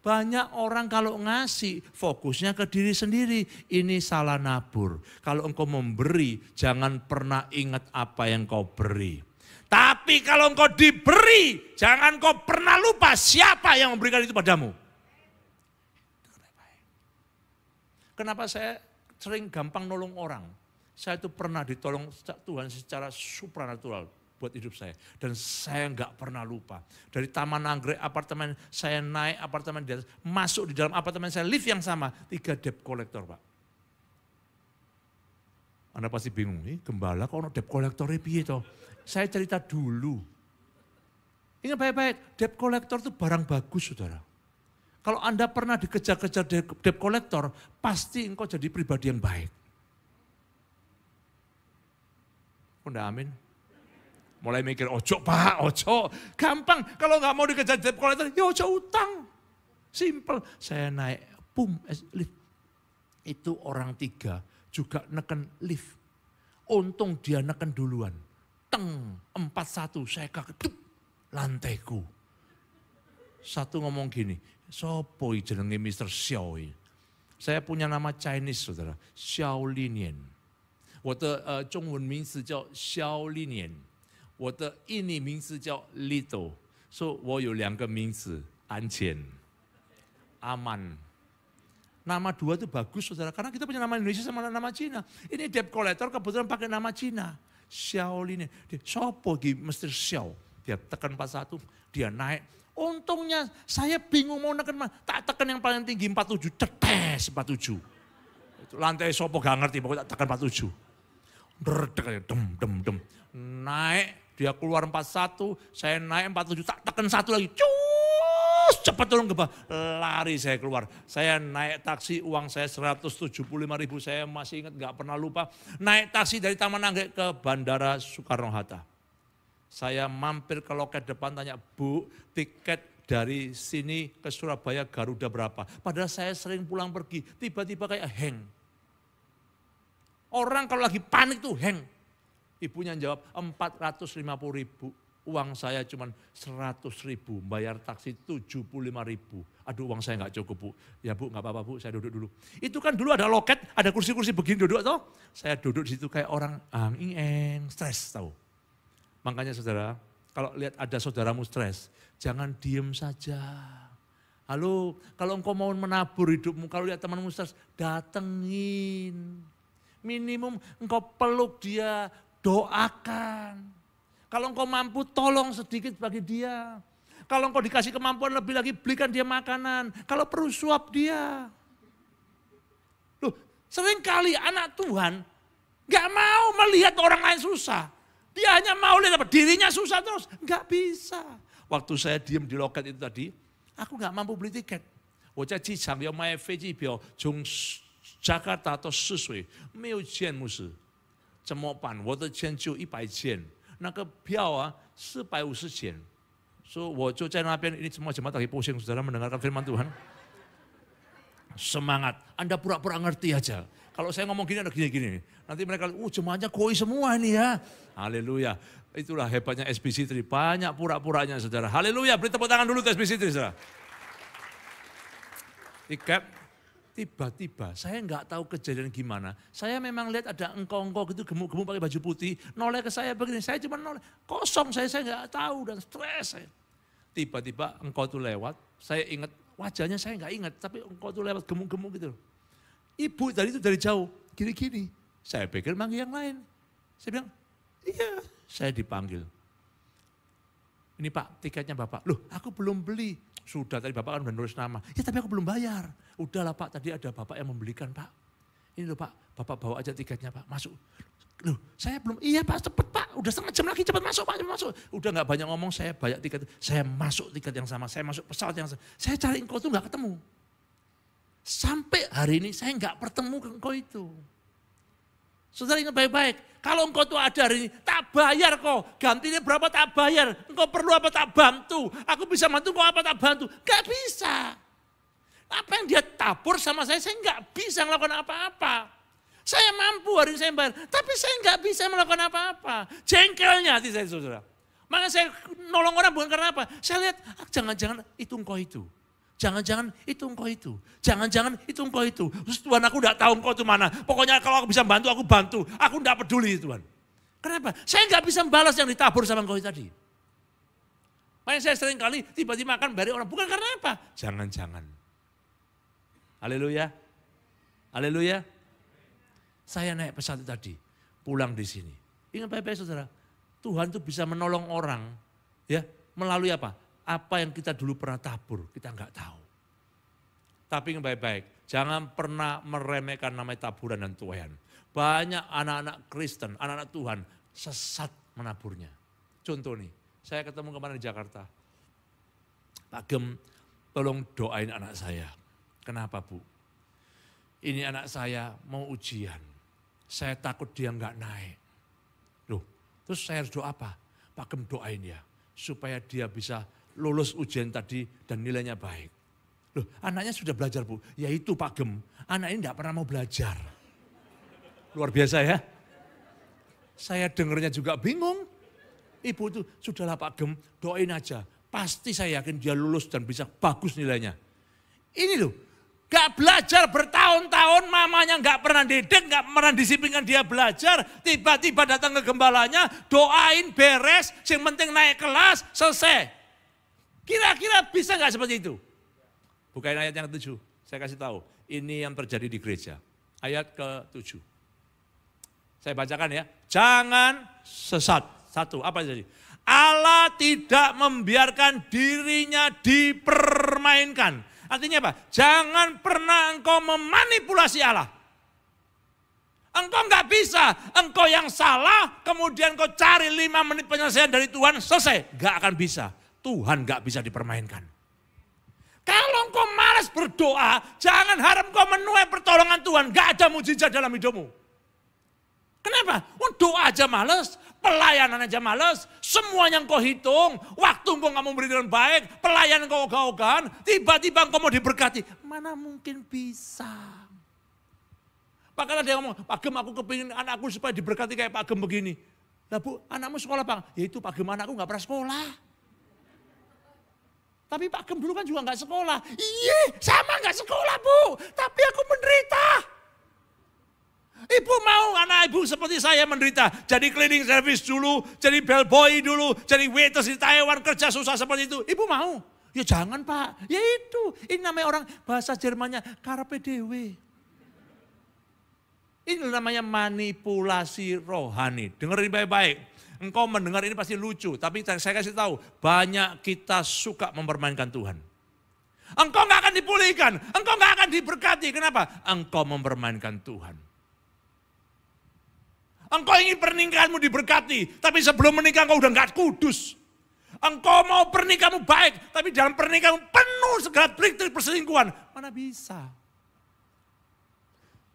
Banyak orang kalau ngasih fokusnya ke diri sendiri. Ini salah nabur. Kalau engkau memberi, jangan pernah ingat apa yang kau beri. Tapi kalau engkau diberi, jangan kau pernah lupa siapa yang memberikan itu padamu. Kenapa saya sering gampang nolong orang? Saya itu pernah ditolong Tuhan secara supranatural buat hidup saya. Dan saya nggak pernah lupa. Dari Taman Anggrek apartemen, saya naik apartemen di atas, masuk di dalam apartemen saya, lift yang sama, 3 debt collector Pak. Anda pasti bingung, gembala kok ada debt collector piye toh? Saya cerita dulu. Ingat baik-baik, debt collector itu barang bagus saudara. Kalau Anda pernah dikejar-kejar debt collector, pasti engkau jadi pribadi yang baik. Udah amin? Mulai mikir, ojo Pak, ojo. Gampang, kalau nggak mau dikejar debt collector, ya ojo utang. Simple. Saya naik, lift. Itu orang 3 juga neken lift. Untung dia neken duluan. 41, saya kaget, lantaiku. Satu ngomong gini, sopo jenenge Mr. Xiao. Saya punya nama Chinese saudara, Xiao Linian. 我的中文名字叫肖丽年，我的印尼名字叫 Lito， 所以我有2个名字，安全、aman. Nama 2 itu bagus saudara, karena kita punya nama Indonesia sama nama Cina. Ini debt collector kebetulan pakai nama Cina. Xiao Linian, sopo gi Mr. Xiao. Dia tekan 41, dia naik. Untungnya saya bingung mau neken mana. Tak tekan yang paling tinggi 47, tetes 47. Lantai sopo gak ngerti, pokoknya tak tekan 47. Derdek, dem. Naik, dia keluar 41, saya naik 47, tak tekan 1 lagi. Cus, cepat turun ke bawah. Lari saya keluar. Saya naik taksi, uang saya 175.000, saya masih ingat gak pernah lupa. Naik taksi dari Taman Anggrek ke Bandara Soekarno-Hatta. Saya mampir ke loket depan tanya, Bu, tiket dari sini ke Surabaya Garuda berapa? Padahal saya sering pulang pergi, tiba-tiba kayak hang. Orang kalau lagi panik tuh hang. Ibunya jawab 450.000. Uang saya cuma 100.000, bayar taksi 75.000. Aduh uang saya nggak cukup Bu. Ya Bu nggak apa-apa Bu, saya duduk dulu. Itu kan dulu ada loket, ada kursi-kursi begini duduk toh. Saya duduk di situ kayak orang stres tahu. Makanya saudara, kalau lihat ada saudaramu stres, jangan diem saja. Halo, kalau engkau mau menabur hidupmu, kalau lihat temanmu stres, datengin. Minimum engkau peluk dia, doakan. Kalau engkau mampu, tolong sedikit bagi dia. Kalau engkau dikasih kemampuan lebih lagi, belikan dia makanan. Kalau perlu suap dia. Loh, seringkali anak Tuhan gak mau melihat orang lain susah. Dia hanya mau lihat apa? Dirinya susah terus. Gak bisa. Waktu saya diem di loket itu tadi, aku gak mampu beli tiket. 我在机场要买飞机票，从Jakarta 到泗水，没有钱，牧师，怎么办？我的钱就100钱，那个票啊450钱，所以我就在那边。Ini semua jemaat lagi pusing, saudara mendengarkan firman Tuhan. Semangat, Anda pura-pura ngerti aja. Kalau saya ngomong gini, ada gini-gini. Nanti mereka, jemaatnya koi semua ini ya. Haleluya. Itulah hebatnya SBC3. Banyak pura-puranya saudara. Haleluya. Beri tepuk tangan dulu SBC3 saudara. Tiba-tiba saya nggak tahu kejadian gimana. Saya memang lihat ada engkau-engkau gitu gemuk-gemuk pakai baju putih. Noleh ke saya begini. Saya cuma noleh. Kosong saya nggak tahu dan stres saya. Tiba-tiba engkau tuh lewat. Saya ingat wajahnya saya nggak ingat. Tapi engkau tuh lewat gemuk-gemuk gitu. Ibu tadi itu dari jauh. Gini-gini. Saya pikir manggil yang lain. Saya bilang, iya. Saya dipanggil. Ini Pak, tiketnya Bapak. Loh, aku belum beli. Sudah, tadi Bapak kan udah nulis nama. Ya tapi aku belum bayar. Udahlah Pak, tadi ada Bapak yang membelikan Pak. Ini loh Pak, Bapak bawa aja tiketnya Pak, masuk. Loh, saya belum, iya Pak, cepet Pak. Udah setengah jam lagi, cepet masuk Pak, cepet masuk. Udah gak banyak ngomong, saya bayar tiket. Saya masuk tiket yang sama, saya masuk pesawat yang sama. Saya cari engkau tuh gak ketemu. Sampai hari ini saya gak bertemu ke engkau itu. Saudara ingat baik-baik, kalau engkau tuh ada hari ini, tak bayar kok, gantinya berapa tak bayar, engkau perlu apa tak bantu, aku bisa bantu kok apa tak bantu, gak bisa. Apa yang dia tabur sama saya nggak bisa melakukan apa-apa. Saya mampu hari ini saya bayar, tapi saya nggak bisa melakukan apa-apa. Jengkelnya hati saya saudara. Makanya saya nolong orang bukan karena apa, saya lihat jangan-jangan itu engkau itu. Jangan-jangan itu engkau itu. Jangan-jangan itu engkau itu. Terus Tuhan aku enggak tahu engkau itu mana. Pokoknya kalau aku bisa bantu, aku bantu. Aku enggak peduli Tuhan. Kenapa? Saya enggak bisa membalas yang ditabur sama engkau tadi. Makanya saya sering kali tiba-tiba akan bari orang. Bukan karena apa? Jangan-jangan. Haleluya. Haleluya. Saya naik pesawat tadi. Pulang di sini. Ingat baik-baik saudara. Tuhan itu bisa menolong orang. Ya, melalui apa? Apa yang kita dulu pernah tabur, kita enggak tahu. Tapi yang baik-baik, jangan pernah meremehkan namanya taburan dan tuaian. Banyak anak-anak Kristen, anak-anak Tuhan sesat menaburnya. Contoh nih, saya ketemu kemarin di Jakarta. Pak Gem, tolong doain anak saya. Kenapa Bu? Ini anak saya mau ujian. Saya takut dia enggak naik. Loh, terus saya harus doa apa? Pak Gem doain ya, supaya dia bisa lulus ujian tadi dan nilainya baik. Loh, anaknya sudah belajar Bu. Ya itu Pak Gem, anak ini enggak pernah mau belajar. Luar biasa ya. Saya dengarnya juga bingung. Ibu itu, sudahlah Pak Gem, doain aja. Pasti saya yakin dia lulus dan bisa bagus nilainya. Ini loh, gak belajar bertahun-tahun, mamanya gak pernah didik, gak pernah disiplinkan dia belajar. Tiba-tiba datang ke gembalanya, doain beres, yang penting naik kelas, selesai. Kira-kira bisa gak seperti itu? Bukain ayat yang ke-7, saya kasih tahu. Ini yang terjadi di gereja. Ayat ke-7. Saya bacakan ya. Jangan sesat. 1, apa yang terjadi? Allah tidak membiarkan dirinya dipermainkan. Artinya apa? Jangan pernah engkau memanipulasi Allah. Engkau enggak bisa. Engkau yang salah, kemudian engkau cari 5 menit penyelesaian dari Tuhan, selesai. Enggak akan bisa. Tuhan gak bisa dipermainkan. Kalau engkau malas berdoa, jangan harap engkau menuai pertolongan Tuhan. Gak ada mujizat dalam hidupmu. Kenapa? Doa aja malas, pelayanan aja malas, semuanya engkau hitung, waktu engkau gak mau beri dengan baik, pelayanan engkau ogah-ogahan, tiba-tiba engkau mau diberkati. Mana mungkin bisa. Bahkan ada yang ngomong, Pak Gem aku kepingin anakku supaya diberkati kayak Pak Gem begini. Lah Bu, anakmu sekolah Pak? Ya itu Pak Gem anakku gak pernah sekolah. Tapi Pak Gem dulu kan juga gak sekolah. Iya, sama gak sekolah Bu, tapi aku menderita. Ibu mau anak ibu seperti saya menderita. Jadi cleaning service dulu, jadi bellboy dulu, jadi waitress di Taiwan kerja susah seperti itu. Ibu mau? Ya jangan Pak, ya itu. Ini namanya orang bahasa Jermannya carpe diem. Ini namanya manipulasi rohani. Dengerin baik-baik. Engkau mendengar ini pasti lucu, tapi saya kasih tahu, banyak kita suka mempermainkan Tuhan. Engkau gak akan dipulihkan, engkau gak akan diberkati. Kenapa? Engkau mempermainkan Tuhan. Engkau ingin pernikahanmu diberkati, tapi sebelum menikah engkau udah gak kudus. Engkau mau pernikahanmu baik, tapi dalam pernikahanmu penuh segala trik-trik perselingkuhan. Mana bisa?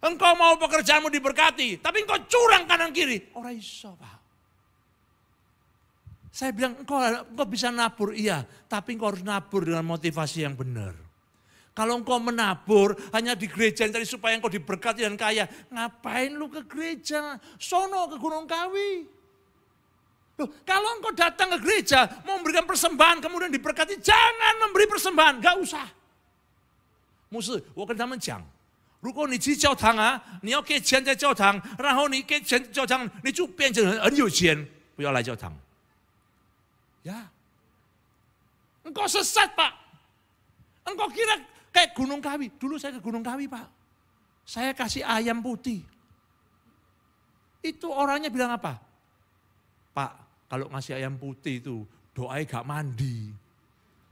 Engkau mau pekerjaanmu diberkati, tapi engkau curang kanan kiri. Ora iso, Pak. Saya bilang, engkau bisa nabur, iya. Tapi engkau harus nabur dengan motivasi yang benar. Kalau engkau menabur hanya di gereja tadi supaya engkau diberkati dan kaya. Ngapain lu ke gereja? Sono ke Gunung Kawi. Loh, kalau engkau datang ke gereja, mau memberikan persembahan kemudian diberkati. Jangan memberi persembahan, gak usah. Musuh, 我跟他们讲，如果你去教堂啊，你要给钱在教堂，然后你给钱教堂，你就变成很有钱，不要来教堂。 Ya, engkau sesat Pak. Engkau kira kayak Gunung Kawi. Dulu saya ke Gunung Kawi Pak. Saya kasih ayam putih. Itu orangnya bilang apa? Pak, kalau ngasih ayam putih itu doanya gak mandi.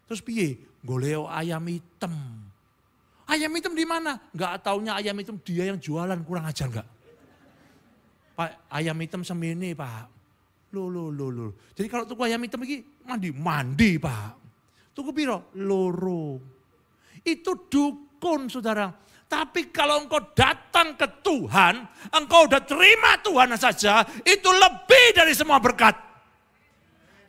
Terus piye? Goleo ayam hitam. Ayam hitam di mana? Gak taunya ayam hitam dia yang jualan, kurang ajar gak? Pak, ayam hitam semini Pak. Loh. Jadi kalau tuku ayam hitam ini mandi Pak. Tuku piro? Loro. Itu dukun saudara. Tapi kalau engkau datang ke Tuhan, engkau udah terima Tuhan saja, itu lebih dari semua berkat.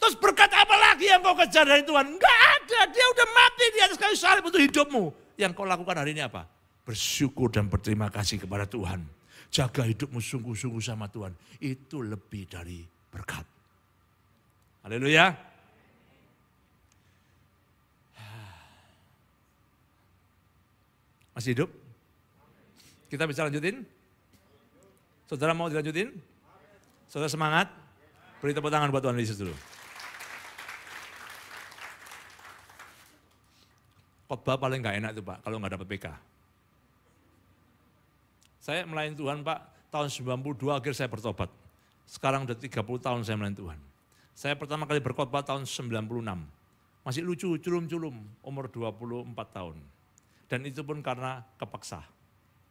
Terus berkat apa lagi yang kau kejar dari Tuhan? Enggak ada, dia udah mati di atas kayu salib untuk hidupmu. Yang kau lakukan hari ini apa? Bersyukur dan berterima kasih kepada Tuhan. Jaga hidupmu sungguh-sungguh sama Tuhan. Itu lebih dari berkat. Haleluya. Masih hidup? Kita bisa lanjutin? Saudara mau dilanjutin? Saudara semangat? Beri tepuk tangan buat Tuhan Yesus dulu. Khotbah paling gak enak itu Pak, kalau gak dapat PK. Saya melayani Tuhan Pak, tahun 92 akhir saya bertobat. Sekarang udah 30 tahun saya melayani Tuhan. Saya pertama kali berkhotbah tahun 96. Masih lucu, culum-culum, umur 24 tahun. Dan itu pun karena kepaksa.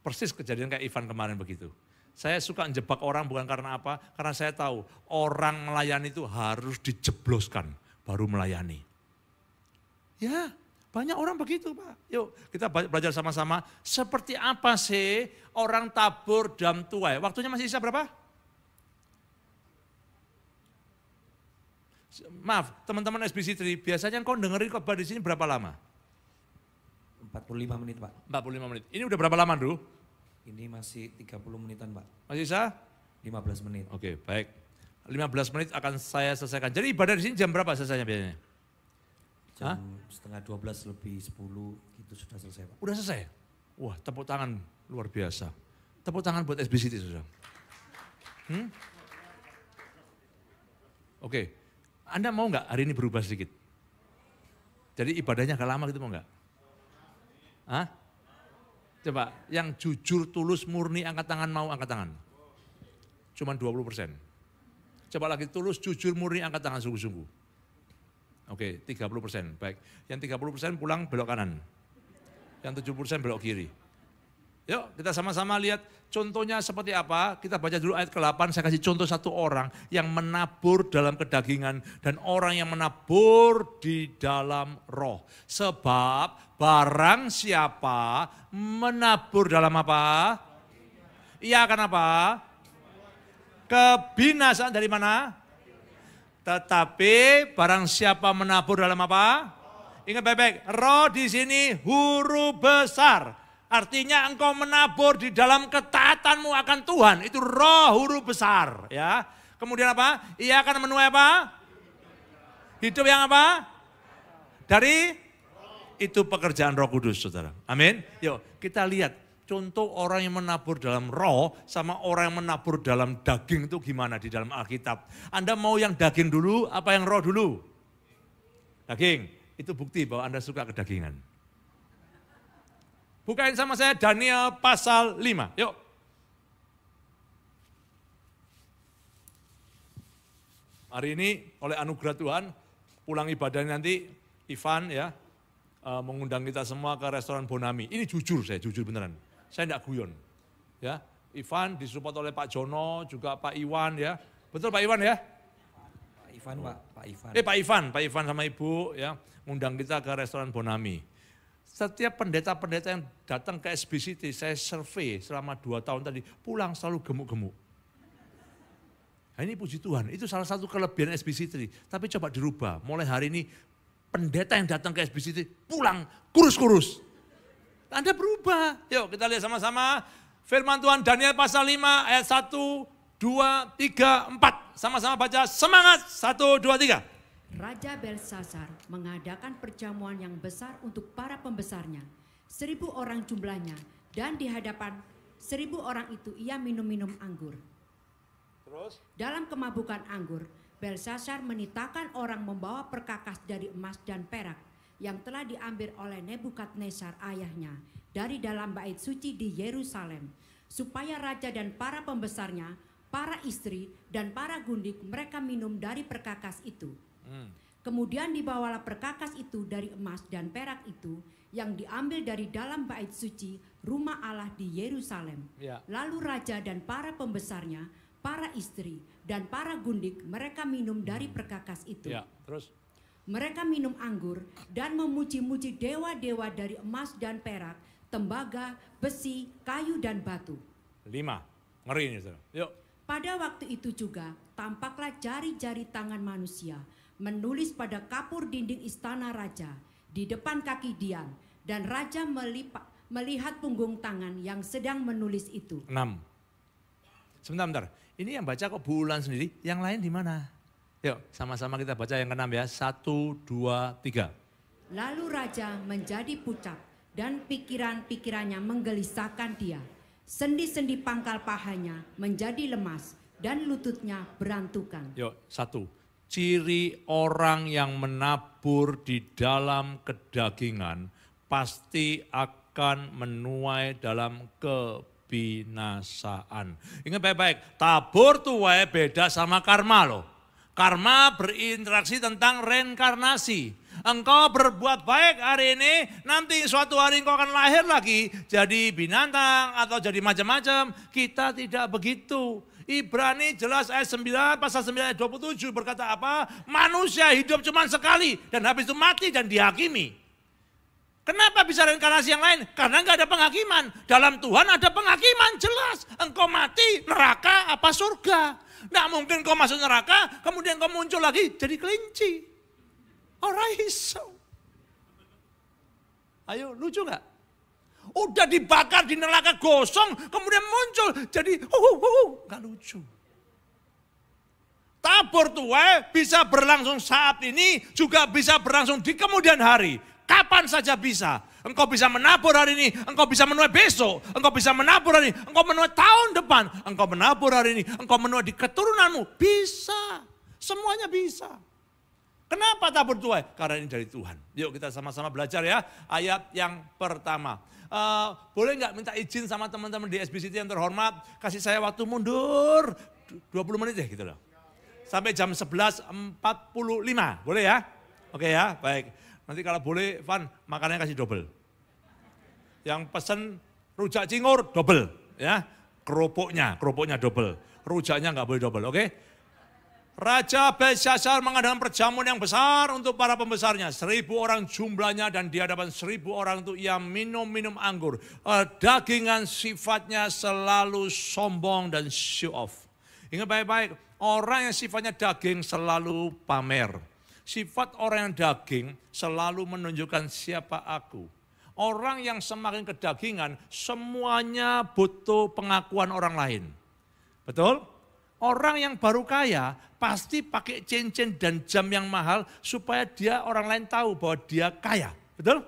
Persis kejadian kayak Ivan kemarin begitu. Saya suka menjebak orang bukan karena apa, karena saya tahu orang melayani itu harus dijebloskan, baru melayani. Ya, banyak orang begitu Pak. Yuk kita belajar sama-sama, seperti apa sih orang tabur dalam tuai. Waktunya masih sisa berapa? Maaf, teman-teman SBC3, biasanya kau dengerin khotbah di sini berapa lama? 45 menit Pak. 45 menit. Ini udah berapa lama dulu? Ini masih 30 menitan Pak. Masih sisa? 15 menit. Oke, baik. 15 menit akan saya selesaikan. Jadi ibadah di sini jam berapa selesainya biasanya? Jam setengah 12 lebih 10 gitu sudah selesai Pak. Udah selesai? Wah, tepuk tangan luar biasa. Tepuk tangan buat SBC itu sudah. Oke. Anda mau nggak hari ini berubah sedikit? Jadi ibadahnya agak lama gitu mau nggak? Hah? Coba yang jujur, tulus, murni angkat tangan, mau angkat tangan. Cuman 20%. Coba lagi tulus, jujur, murni angkat tangan sungguh-sungguh. Oke, 30%. Baik. Yang 30% pulang belok kanan. Yang 70% belok kiri. Yuk kita sama-sama lihat contohnya seperti apa. Kita baca dulu ayat ke-8, saya kasih contoh satu orang yang menabur dalam kedagingan dan orang yang menabur di dalam roh. Sebab barang siapa menabur dalam apa? Ia akan apa? Kebinasaan dari mana? Tetapi barang siapa menabur dalam apa? Ingat baik-baik, roh di sini huruf besar. Artinya engkau menabur di dalam ketaatanmu akan Tuhan. Itu roh huruf besar. Ya. Kemudian apa? Ia akan menuai apa? Hidup yang apa? Dari? Itu pekerjaan Roh Kudus saudara. Amin. Yuk kita lihat. Contoh orang yang menabur dalam roh sama orang yang menabur dalam daging itu gimana di dalam Alkitab. Anda mau yang daging dulu apa yang roh dulu? Daging. itu bukti bahwa Anda suka kedagingan. Bukain sama saya Daniel pasal 5, yuk. Hari ini oleh anugerah Tuhan, pulang ibadah nanti Ivan ya mengundang kita semua ke restoran Bonami. Ini jujur beneran. Saya tidak guyon. Ya, Ivan disupport oleh Pak Jono, juga Pak Iwan ya. Betul Pak Iwan ya? Pak Ivan, Pak Ivan sama Ibu ya, ngundang kita ke restoran Bonami. Setiap pendeta-pendeta yang datang ke SBCT, saya survei selama 2 tahun tadi, pulang selalu gemuk-gemuk. Nah, ini puji Tuhan, itu salah satu kelebihan SBCT. Tapi coba dirubah, mulai hari ini pendeta yang datang ke SBCT pulang kurus-kurus. Anda berubah. Yuk kita lihat sama-sama firman Tuhan Daniel pasal 5 ayat 1, 2, 3, 4. Sama-sama baca, semangat, 1, 2, 3. Raja Belsasar mengadakan perjamuan yang besar untuk para pembesarnya, 1.000 orang jumlahnya, dan di hadapan 1.000 orang itu ia minum-minum anggur. Terus? Dalam kemabukan anggur, Belsasar menitahkan orang membawa perkakas dari emas dan perak yang telah diambil oleh Nebukadnezar ayahnya dari dalam bait suci di Yerusalem, supaya raja dan para pembesarnya, para istri dan para gundik mereka minum dari perkakas itu. Kemudian dibawalah perkakas itu dari emas dan perak itu yang diambil dari dalam bait suci rumah Allah di Yerusalem. Ya. Lalu raja dan para pembesarnya, para istri dan para gundik mereka minum dari perkakas itu. Ya, terus? Mereka minum anggur dan memuji-muji dewa-dewa dari emas dan perak, tembaga, besi, kayu dan batu. 5, ngeri ini saudara. Yuk. Pada waktu itu juga tampaklah jari-jari tangan manusia menulis pada kapur dinding istana raja di depan kaki Dian, dan raja melihat punggung tangan yang sedang menulis itu. 6. Sebentar. Ini yang baca kok bulan sendiri, yang lain di mana? Yuk, sama-sama kita baca yang ke-6 ya. 1, 2, 3. Lalu raja menjadi pucat dan pikiran-pikirannya menggelisahkan dia. Sendi-sendi pangkal pahanya menjadi lemas dan lututnya berantukan. Yuk, 1. Ciri orang yang menabur di dalam kedagingan pasti akan menuai dalam kebinasaan. Ingat baik-baik, tabur tuai beda sama karma loh. Karma berinteraksi tentang reinkarnasi. Engkau berbuat baik hari ini, nanti suatu hari engkau akan lahir lagi jadi binatang atau jadi macam-macam. Kita tidak begitu. Ibrani jelas ayat 9, pasal 9 ayat 27 berkata apa? Manusia hidup cuma sekali dan habis itu mati dan dihakimi. Kenapa bisa reinkarnasi yang lain? Karena enggak ada penghakiman. Dalam Tuhan ada penghakiman jelas. Engkau mati, neraka apa surga. Enggak mungkin kau masuk neraka, kemudian kau muncul lagi jadi kelinci. Orang iso. Ayo, lucu enggak? Udah dibakar di neraka gosong, kemudian muncul jadi enggak lucu. Tabur tuai bisa berlangsung saat ini, juga bisa berlangsung di kemudian hari. Kapan saja bisa. Engkau bisa menabur hari ini, engkau bisa menuai besok, engkau bisa menabur hari ini, engkau menuai tahun depan, engkau menabur hari ini, engkau menuai di keturunanmu. Bisa, semuanya bisa. Kenapa tabur tuai? Karena ini dari Tuhan. Yuk kita sama-sama belajar ya. Ayat yang pertama. Boleh nggak minta izin sama teman-teman di SBCT yang terhormat, kasih saya waktu mundur 20 menit deh gitu loh. Sampai jam 11.45, boleh ya? Oke ya, baik. Nanti kalau boleh, Van, makanannya kasih double. Yang pesen rujak cingur, double. Ya, kerupuknya double. Rujaknya nggak boleh double, oke? Raja Belsasar mengadakan perjamuan yang besar untuk para pembesarnya. 1.000 orang jumlahnya dan di hadapan 1.000 orang itu ia minum anggur. Dagingan sifatnya selalu sombong dan show off. Ingat baik-baik, orang yang sifatnya daging selalu pamer. Sifat orang yang daging selalu menunjukkan siapa aku. Orang yang semakin kedagingan semuanya butuh pengakuan orang lain. Betul? Orang yang baru kaya pasti pakai cincin dan jam yang mahal supaya dia orang lain tahu bahwa dia kaya. Betul?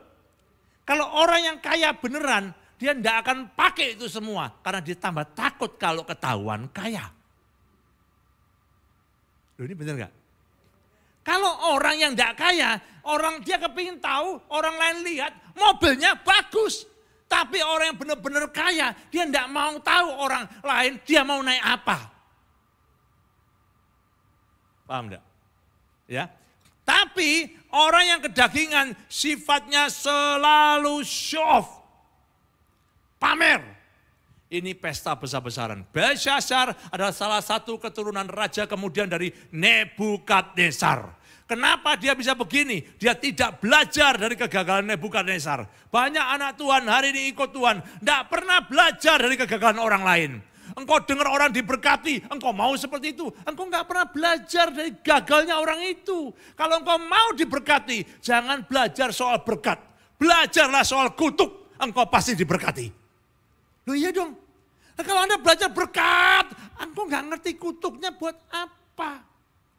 Kalau orang yang kaya beneran, dia tidak akan pakai itu semua. Karena dia tambah takut kalau ketahuan kaya. Loh, ini bener gak? Kalau orang yang tidak kaya, Orang dia kepingin tahu, orang lain lihat mobilnya bagus. Tapi orang yang benar-benar kaya, dia tidak mau tahu orang lain, dia mau naik apa. Paham enggak? Ya. Tapi orang yang kedagingan sifatnya selalu show off. Pamer. Ini pesta besar-besaran. Belshazzar adalah salah satu keturunan raja kemudian dari Nebukadnezar. Kenapa dia bisa begini? Dia tidak belajar dari kegagalan Nebukadnezar. Banyak anak Tuhan hari ini ikut Tuhan, tidak pernah belajar dari kegagalan orang lain. Engkau dengar orang diberkati, engkau mau seperti itu. Engkau nggak pernah belajar dari gagalnya orang itu. Kalau engkau mau diberkati, jangan belajar soal berkat. Belajarlah soal kutuk, engkau pasti diberkati. Loh iya dong. Nah, kalau Anda belajar berkat, engkau nggak ngerti kutuknya buat apa.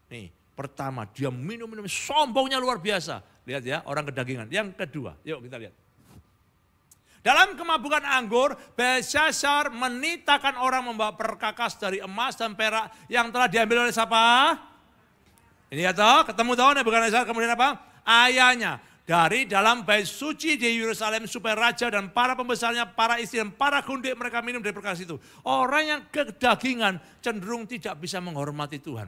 Nih, pertama dia minum-minum, sombongnya luar biasa. Lihat ya, orang kedagingan. Yang kedua, yuk kita lihat. Dalam kemabukan anggur, Belshazzar menitahkan orang membawa perkakas dari emas dan perak yang telah diambil oleh siapa? Ini ya toh, ketemu toh Nebukadnezar, kemudian apa? Ayahnya. Dari dalam bait suci di Yerusalem supaya raja dan para pembesarnya, para istri dan para kundik mereka minum dari perkakas itu. Orang yang kedagingan cenderung tidak bisa menghormati Tuhan.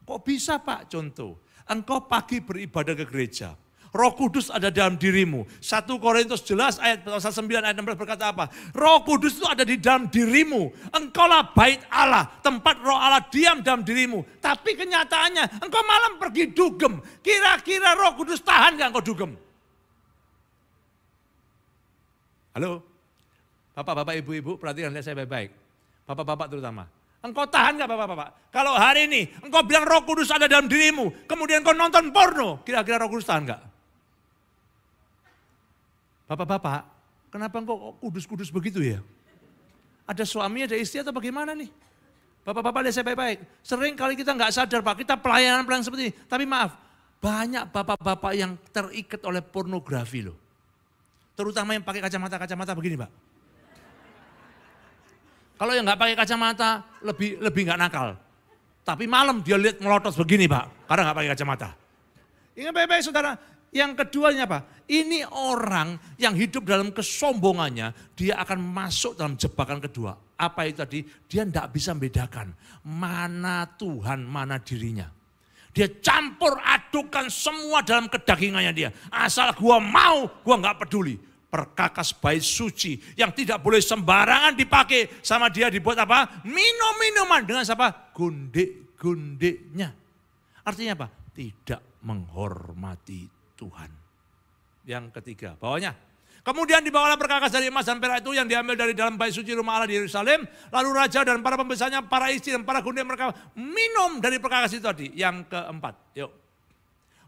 Kok bisa Pak? Contoh, engkau pagi beribadah ke gereja. Roh Kudus ada dalam dirimu. 1 Korintus jelas ayat 9 ayat 16 berkata apa? Roh Kudus itu ada di dalam dirimu. Engkaulah bait Allah, tempat Roh Allah diam dalam dirimu. Tapi kenyataannya engkau malam pergi dugem. Kira-kira Roh Kudus tahan gak engkau dugem? Halo? Bapak-bapak, ibu-ibu, perhatikan lihat saya baik-baik. Bapak-bapak terutama. Engkau tahan gak bapak-bapak? Kalau hari ini engkau bilang Roh Kudus ada dalam dirimu, kemudian engkau nonton porno, kira-kira Roh Kudus tahan gak? Bapak-bapak, kenapa engkau kudus-kudus begitu ya? Ada suami, ada istri atau bagaimana nih? Bapak-bapak lihat saya baik-baik. Sering kali kita nggak sadar Pak, kita pelayanan seperti ini. Tapi maaf, banyak bapak-bapak yang terikat oleh pornografi loh. Terutama yang pakai kacamata begini Pak. Kalau yang nggak pakai kacamata lebih nggak nakal. Tapi malam dia lihat melotot begini Pak, karena nggak pakai kacamata. Ingat baik-baik saudara. Yang keduanya apa? Ini orang yang hidup dalam kesombongannya, dia akan masuk dalam jebakan kedua. Apa itu tadi? Dia tidak bisa membedakan mana Tuhan, mana dirinya. Dia campur adukan semua dalam kedagingannya dia. Asal gua mau, gua nggak peduli. Perkakas bait suci yang tidak boleh sembarangan dipakai sama dia dibuat apa? Minum-minuman dengan siapa? Gundik-gundiknya. Artinya apa? Tidak menghormati Tuhan. Yang ketiga, bawahnya. Kemudian dibawalah perkakas dari emas dan perak itu yang diambil dari dalam bait suci rumah Allah di Yerusalem. Lalu raja dan para pembesarnya, para istri dan para gundik mereka minum dari perkakas itu tadi. Yang keempat, yuk.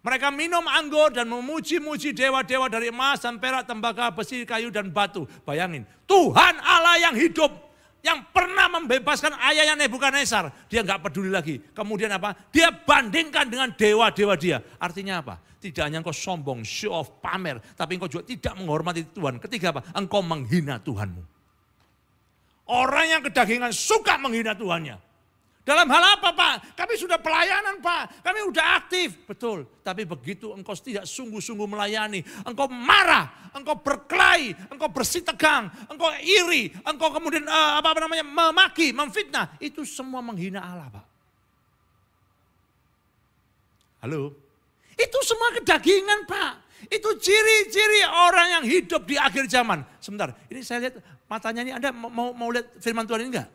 Mereka minum anggur dan memuji-muji dewa-dewa dari emas dan perak, tembaga, besi, kayu dan batu. Bayangin, Tuhan Allah yang hidup, yang pernah membebaskan ayahnya Nebukadnezar, dia nggak peduli lagi. Kemudian apa? Dia bandingkan dengan dewa-dewa dia. Artinya apa? Tidak hanya engkau sombong, show off, pamer, tapi engkau juga tidak menghormati Tuhan. Ketiga apa? Engkau menghina Tuhanmu. Orang yang kedagingan suka menghina Tuhannya. Dalam hal apa Pak? Kami sudah pelayanan Pak, kami sudah aktif. Betul, tapi begitu engkau tidak sungguh-sungguh melayani, engkau marah, engkau berkelahi, engkau bersih tegang, engkau iri, engkau kemudian memaki, memfitnah. Itu semua menghina Allah Pak. Halo? Itu semua kedagingan Pak. Itu ciri-ciri orang yang hidup di akhir zaman. Sebentar, ini saya lihat matanya ini, Anda mau lihat firman Tuhan ini enggak?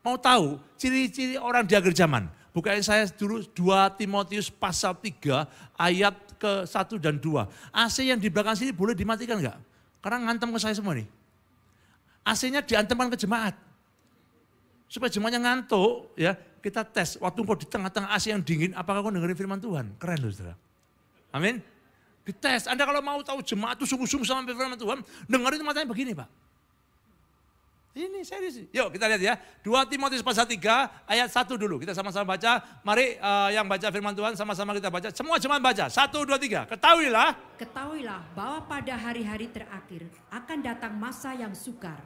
Mau tahu ciri-ciri orang di akhir zaman? Bukain saya dulu 2 Timotius pasal 3 ayat ke 1 dan 2. AC yang di belakang sini boleh dimatikan enggak? Karena ngantem ke saya semua nih. AC-nya diantemkan ke jemaat. Supaya jemaatnya ngantuk, ya kita tes. Waktu kau di tengah-tengah AC yang dingin, apakah kau dengerin firman Tuhan? Keren loh saudara. Amin. Dites. Anda kalau mau tahu jemaat itu sungguh-sungguh sama firman Tuhan, dengerin matanya begini Pak. Ini serius. Yuk kita lihat ya. 2 Timotius pasal 3 ayat 1 dulu. Kita sama-sama baca. Mari yang baca firman Tuhan sama-sama kita baca. Semua jemaat baca. 1, 2, 3. Ketahuilah. Ketahuilah bahwa pada hari-hari terakhir akan datang masa yang sukar.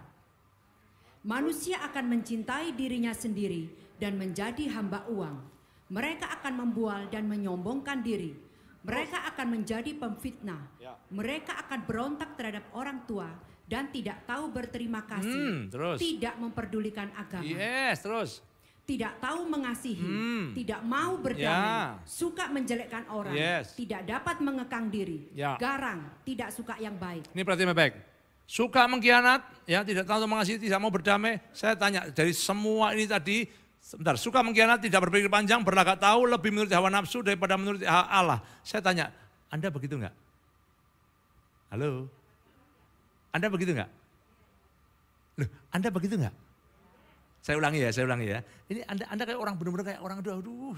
Manusia akan mencintai dirinya sendiri dan menjadi hamba uang. Mereka akan membual dan menyombongkan diri. Mereka akan menjadi pemfitnah. Ya. Mereka akan berontak terhadap orang tua dan tidak tahu berterima kasih. Terus. Tidak memperdulikan agama. Yes, terus. Tidak tahu mengasihi, tidak mau berdamai, suka menjelekkan orang, tidak dapat mengekang diri, garang, tidak suka yang baik. Ini perhatian baik. Suka mengkhianat, ya tidak tahu mengasihi, tidak mau berdamai. Saya tanya dari semua ini tadi, sebentar, suka mengkhianat, tidak berpikir panjang, berlagak tahu, lebih menurut hawa nafsu daripada menurut Allah. Saya tanya, Anda begitu enggak? Halo? Anda begitu enggak? Loh, Anda begitu enggak? Saya ulangi ya. Ini Anda kayak orang benar-benar kayak orang aduh,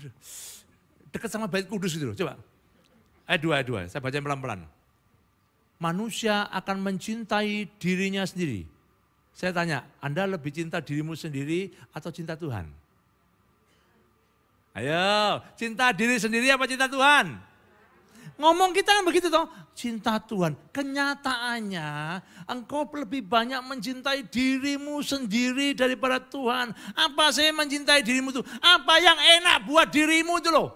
dekat sama Bait Kudus gitu loh. Coba. Ayat 2, saya baca pelan-pelan. Manusia akan mencintai dirinya sendiri. Saya tanya, Anda lebih cinta dirimu sendiri atau cinta Tuhan? Ayo, cinta diri sendiri apa cinta Tuhan? Ngomong kita kan begitu toh, cinta Tuhan. Kenyataannya engkau lebih banyak mencintai dirimu sendiri daripada Tuhan. Apa sih mencintai dirimu itu? Apa yang enak buat dirimu itu loh?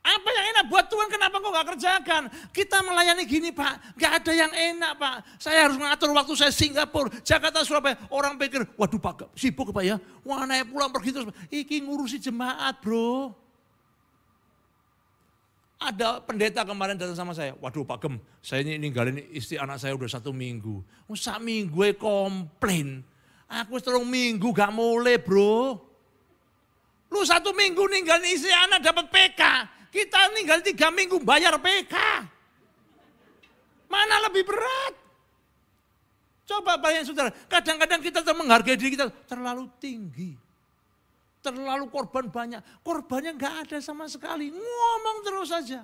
Apa yang enak buat Tuhan, kenapa engkau gak kerjakan? Kita melayani gini Pak, gak ada yang enak Pak. Saya harus mengatur waktu saya Singapura, Jakarta, Surabaya. Orang pikir, waduh Pak sibuk Pak ya. Wah naik pulang pergi terus. Iki ngurusi jemaat bro. Ada pendeta kemarin datang sama saya, waduh Pak Gem, saya ini ninggalin istri anak saya udah 1 minggu. 1 minggu komplain, aku 3 minggu gak mulai bro. Lu 1 minggu ninggalin istri anak dapat PK, kita ninggalin 3 minggu bayar PK. Mana lebih berat? Coba bayangin saudara, kadang-kadang kita menghargai diri kita terlalu tinggi. Terlalu korban banyak, korbannya nggak ada sama sekali, ngomong terus saja.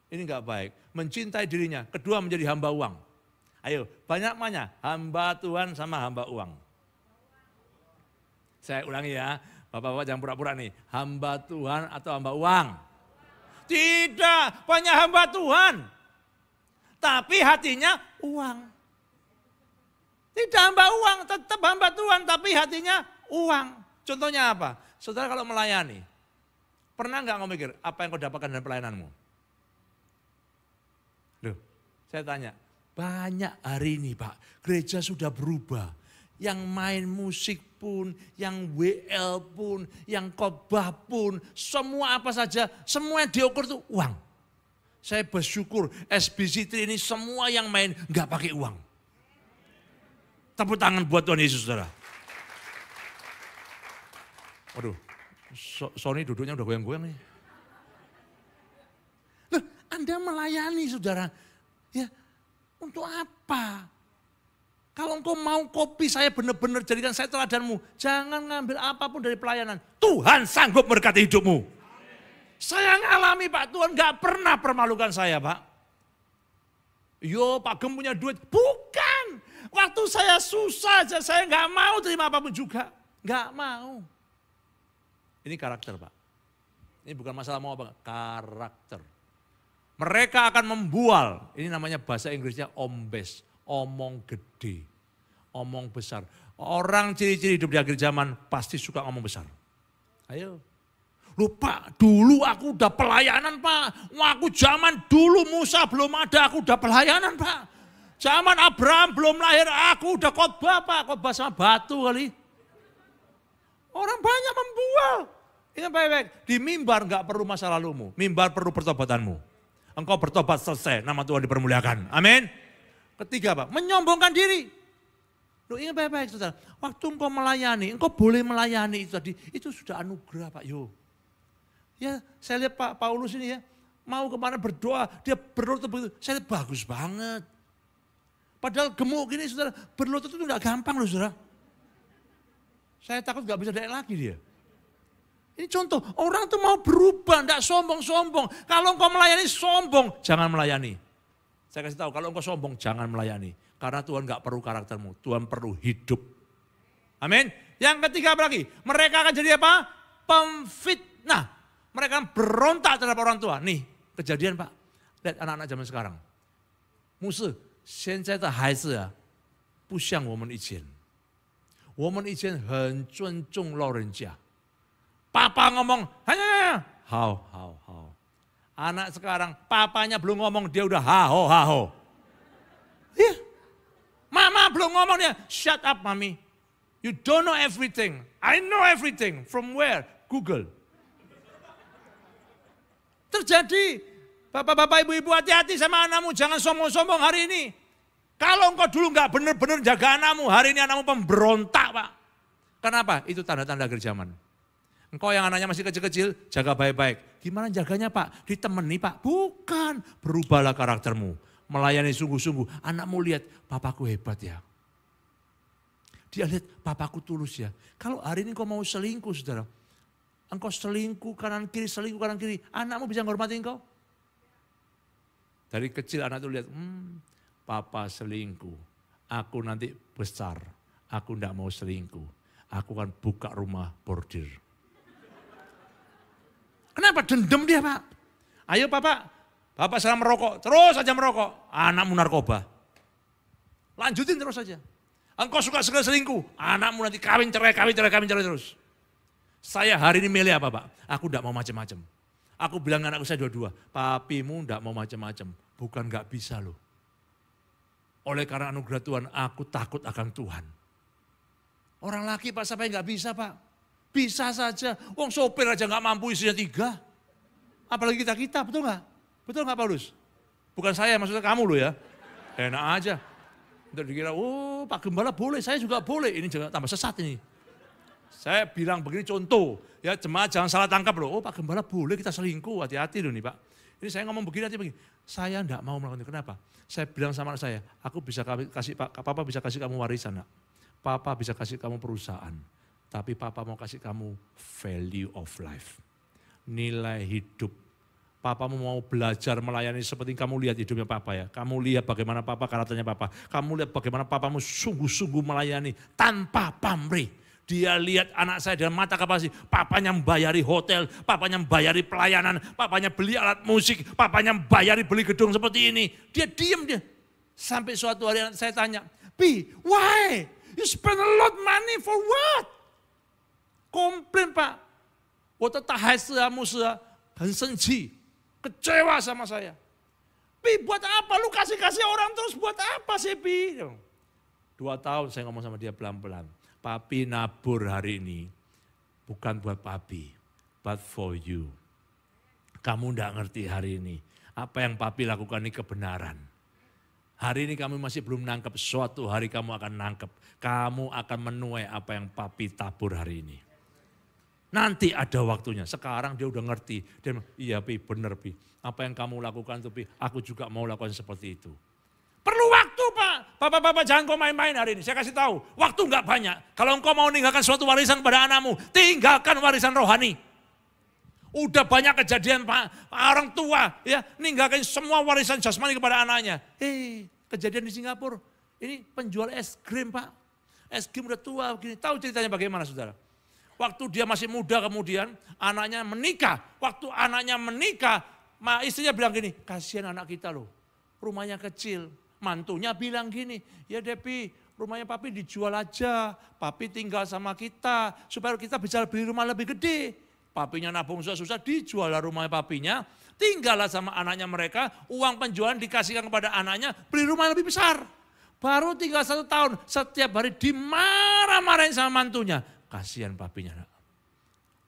Ini nggak baik, mencintai dirinya, kedua menjadi hamba uang. Ayo, banyak-banyak, hamba Tuhan sama hamba uang. Saya ulangi ya, Bapak-bapak jangan pura-pura nih, hamba Tuhan atau hamba uang? Tidak, banyak hamba Tuhan, tapi hatinya uang. Tidak hamba uang, tetap hamba Tuhan, tapi hatinya uang. Contohnya apa? Saudara kalau melayani, pernah nggak ngomong mikir apa yang kau dapatkan dari pelayananmu? Loh, saya tanya, banyak hari ini Pak, gereja sudah berubah. Yang main musik pun, yang WL pun, yang khotbah pun, semua apa saja, semua yang diukur itu uang. Saya bersyukur SBC3 ini semua yang main nggak pakai uang. Tepuk tangan buat Tuhan Yesus saudara. Waduh, Sony duduknya udah goyang-goyang nih. Loh, Anda melayani saudara, ya untuk apa? Kalau engkau mau kopi saya benar-benar jadikan saya teladanmu, jangan ngambil apapun dari pelayanan. Tuhan sanggup memberkati hidupmu. Saya ngalami Pak, Tuhan gak pernah permalukan saya Pak. Yo Pak Gem punya duit, bukan. Waktu saya susah aja saya gak mau terima apapun juga, gak mau. Ini karakter Pak. Ini bukan masalah mau apa, karakter. Mereka akan membual, ini namanya bahasa Inggrisnya ombes, omong gede, omong besar. Orang ciri-ciri hidup di akhir zaman pasti suka ngomong besar. Ayo. Loh Pak, dulu aku udah pelayanan Pak. Wah, aku zaman dulu Musa belum ada, aku udah pelayanan Pak. Zaman Abraham belum lahir, aku udah khotbah Pak, khotbah sama batu kali. Orang banyak membual. Ini baik-baik. Di mimbar enggak perlu masa lalumu. Mimbar perlu pertobatanmu. Engkau bertobat selesai, nama Tuhan dipermuliakan. Amin. Ketiga Pak, menyombongkan diri. Loh ini baik-baik saudara. Waktu engkau melayani, engkau boleh melayani itu tadi. Itu sudah anugerah Pak. Yo. Ya saya lihat Pak Paulus ini ya. Mau kemana berdoa, dia berlutut begitu. Saya lihat bagus banget. Padahal gemuk gini saudara, berlutut itu enggak gampang loh saudara. Saya takut enggak bisa naik lagi dia. Ini contoh, orang tuh mau berubah, enggak sombong-sombong. Kalau engkau melayani sombong, jangan melayani. Saya kasih tahu, kalau engkau sombong, jangan melayani. Karena Tuhan enggak perlu karaktermu, Tuhan perlu hidup. Amin. Yang ketiga apa lagi? Mereka akan jadi apa? Pemfitnah. Mereka akan berontak terhadap orang tua. Nih, kejadian Pak. Lihat anak-anak zaman sekarang. 牧师，现在的孩子啊，不像我们以前。我们以前很尊重老人家。爸爸ngomong, hanya, hau. Anak sekarang, papanya belum ngomong, dia udah haho. Iya. Mama belum ngomong, dia shut up mami. You don't know everything. I know everything. From where? Google. Terjadi. Bapak-bapak, ibu-ibu hati-hati sama anakmu. Jangan sombong-sombong hari ini. Kalau engkau dulu nggak benar-benar jaga anakmu, hari ini anakmu pemberontak Pak. Kenapa? Itu tanda-tanda akhir zaman. Engkau yang anaknya masih kecil-kecil, jaga baik-baik. Gimana jaganya Pak? Ditemani Pak? Bukan. Berubahlah karaktermu. Melayani sungguh-sungguh. Anakmu lihat, papaku hebat ya. Dia lihat, papaku tulus ya. Kalau hari ini engkau mau selingkuh saudara. Engkau selingkuh kanan kiri. Anakmu bisa menghormati engkau? Dari kecil anak itu lihat, papa selingkuh. Aku nanti besar. Aku tidak mau selingkuh. Aku akan buka rumah bordir. Kenapa? Dendam dia Pak. Ayo Bapak sekarang merokok. Terus saja merokok. Anakmu narkoba. Lanjutin terus saja. Engkau suka sekali selingkuh. Anakmu nanti kawin cerai terus. Saya hari ini milih apa Pak? Aku tidak mau macam-macam. Aku bilang anakku saya dua-dua. Papimu tidak mau macam-macam. Bukan gak bisa loh. Oleh karena anugerah Tuhan, aku takut akan Tuhan. Orang laki Pak sampai gak bisa Pak. Bisa saja, wong sopir aja gak mampu isinya 3. Apalagi kita, betul gak? Betul gak Paulus? Bukan saya, maksudnya kamu loh ya. Enak aja. Ntar dikira, oh Pak Gembala boleh, saya juga boleh. Ini jangan tambah sesat ini. Saya bilang begini contoh, ya jemaat jangan salah tangkap loh. Oh Pak Gembala boleh kita selingkuh, hati-hati loh nih Pak. Ini saya ngomong begini, saya enggak mau melakukan itu. Kenapa? Saya bilang sama anak saya, aku bisa kasih, Papa bisa kasih kamu warisan nak. Papa bisa kasih kamu perusahaan. Tapi Papa mau kasih kamu value of life. Nilai hidup. Papamu mau belajar melayani seperti kamu lihat hidupnya Papa ya. Kamu lihat bagaimana Papa karakternya Papa. Kamu lihat bagaimana Papamu sungguh-sungguh melayani tanpa pamrih. Dia lihat anak saya dengan mata kapasi. Papanya membayari hotel, papanya membayari pelayanan, papanya beli alat musik, papanya membayari beli gedung seperti ini. Dia diam dia. Sampai suatu hari saya tanya, Pi, why? You spend a lot money for what? Komplain Pak. 我的大孩子啊，牧师啊，很生气，kecewa sama saya. Pi, buat apa lu kasih-kasih orang terus, buat apa sih Pi? 2 tahun saya ngomong sama dia pelan-pelan. Papi nabur hari ini, bukan buat papi, but for you. Kamu enggak ngerti hari ini, apa yang papi lakukan ini kebenaran. Hari ini kamu masih belum nangkep, suatu hari kamu akan nangkep. Kamu akan menuai apa yang papi tabur hari ini. Nanti ada waktunya. Sekarang dia udah ngerti. Dia bilang, iya Pi, bener Pi. Apa yang kamu lakukan itu Pi, aku juga mau lakukan seperti itu. Perlu waktu Pak. Bapak-bapak jangan kau main-main hari ini. Saya kasih tahu, waktu enggak banyak. Kalau engkau mau meninggalkan suatu warisan kepada anakmu, tinggalkan warisan rohani. Udah banyak kejadian Pak, orang tua ya ninggalkan semua warisan jasmani kepada anaknya. Kejadian di Singapura, ini penjual es krim Pak. Es krim udah tua begini. Tahu ceritanya bagaimana saudara? Waktu dia masih muda kemudian anaknya menikah. Waktu anaknya menikah, istrinya bilang gini, kasihan anak kita loh, rumahnya kecil. Mantunya bilang gini, ya Depi, rumahnya papi dijual aja, papi tinggal sama kita, supaya kita bisa beli rumah lebih gede. Papinya nabung susah-susah, dijual rumahnya papinya, tinggallah sama anaknya mereka, uang penjualan dikasihkan kepada anaknya, beli rumah lebih besar. Baru tinggal 1 tahun, setiap hari dimarah-marahin sama mantunya. Kasihan papinya.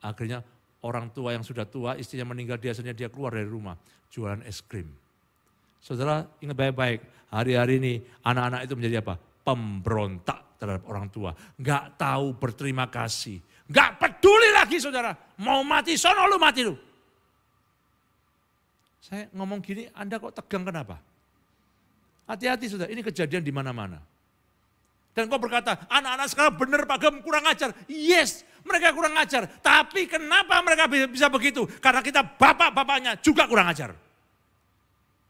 Akhirnya orang tua yang sudah tua, istrinya meninggal, biasanya dia keluar dari rumah, jualan es krim. Saudara ingat baik-baik, hari-hari ini anak-anak itu menjadi apa? Pemberontak terhadap orang tua. Enggak tahu berterima kasih. Enggak peduli lagi saudara. Mau mati, sono lu mati lu. Saya ngomong gini, Anda kok tegang kenapa? Hati-hati saudara, ini kejadian di mana-mana. Dan kau berkata, anak-anak sekarang benar Pak Gem kurang ajar. Yes, mereka kurang ajar. Tapi kenapa mereka bisa begitu? Karena kita bapak-bapaknya juga kurang ajar.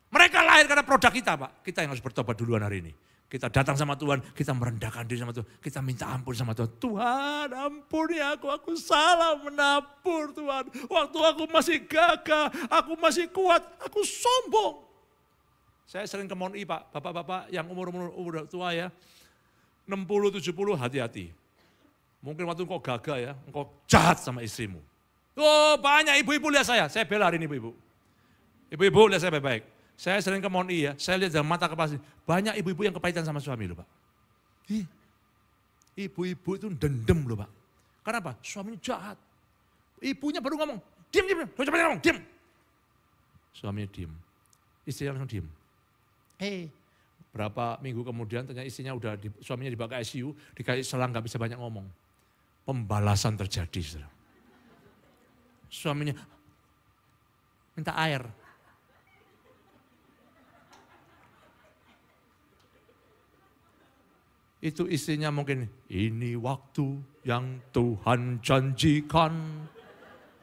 Mereka lahir karena produk kita Pak. Kita yang harus bertobat duluan hari ini. Kita datang sama Tuhan, kita merendahkan diri sama Tuhan. Kita minta ampun sama Tuhan. Tuhan ampuni aku salah menabur Tuhan. Waktu aku masih gagah, aku masih kuat, aku sombong. Saya sering ke MONI Pak, bapak-bapak yang umur tua ya. 60-70 hati-hati. Mungkin waktu engkau gagah ya, engkau jahat sama istrimu. Oh banyak ibu-ibu lihat saya bela hari ini ibu-ibu. Ibu-ibu lihat saya baik-baik. Saya sering ke MONI ya, saya lihat dalam mata kepala banyak ibu-ibu yang kepahitan sama suami loh Pak. Ibu-ibu itu dendam loh Pak. Kenapa? Suaminya jahat. Ibunya baru ngomong, diam, coba ngomong, diam. Suaminya diam, istrinya langsung diam. Berapa minggu kemudian ternyata istrinya suaminya dibawa ke ICU, dikasih selang gak bisa banyak ngomong. Pembalasan terjadi. Saudara. Suaminya minta air. Itu istrinya mungkin, ini waktu yang Tuhan janjikan.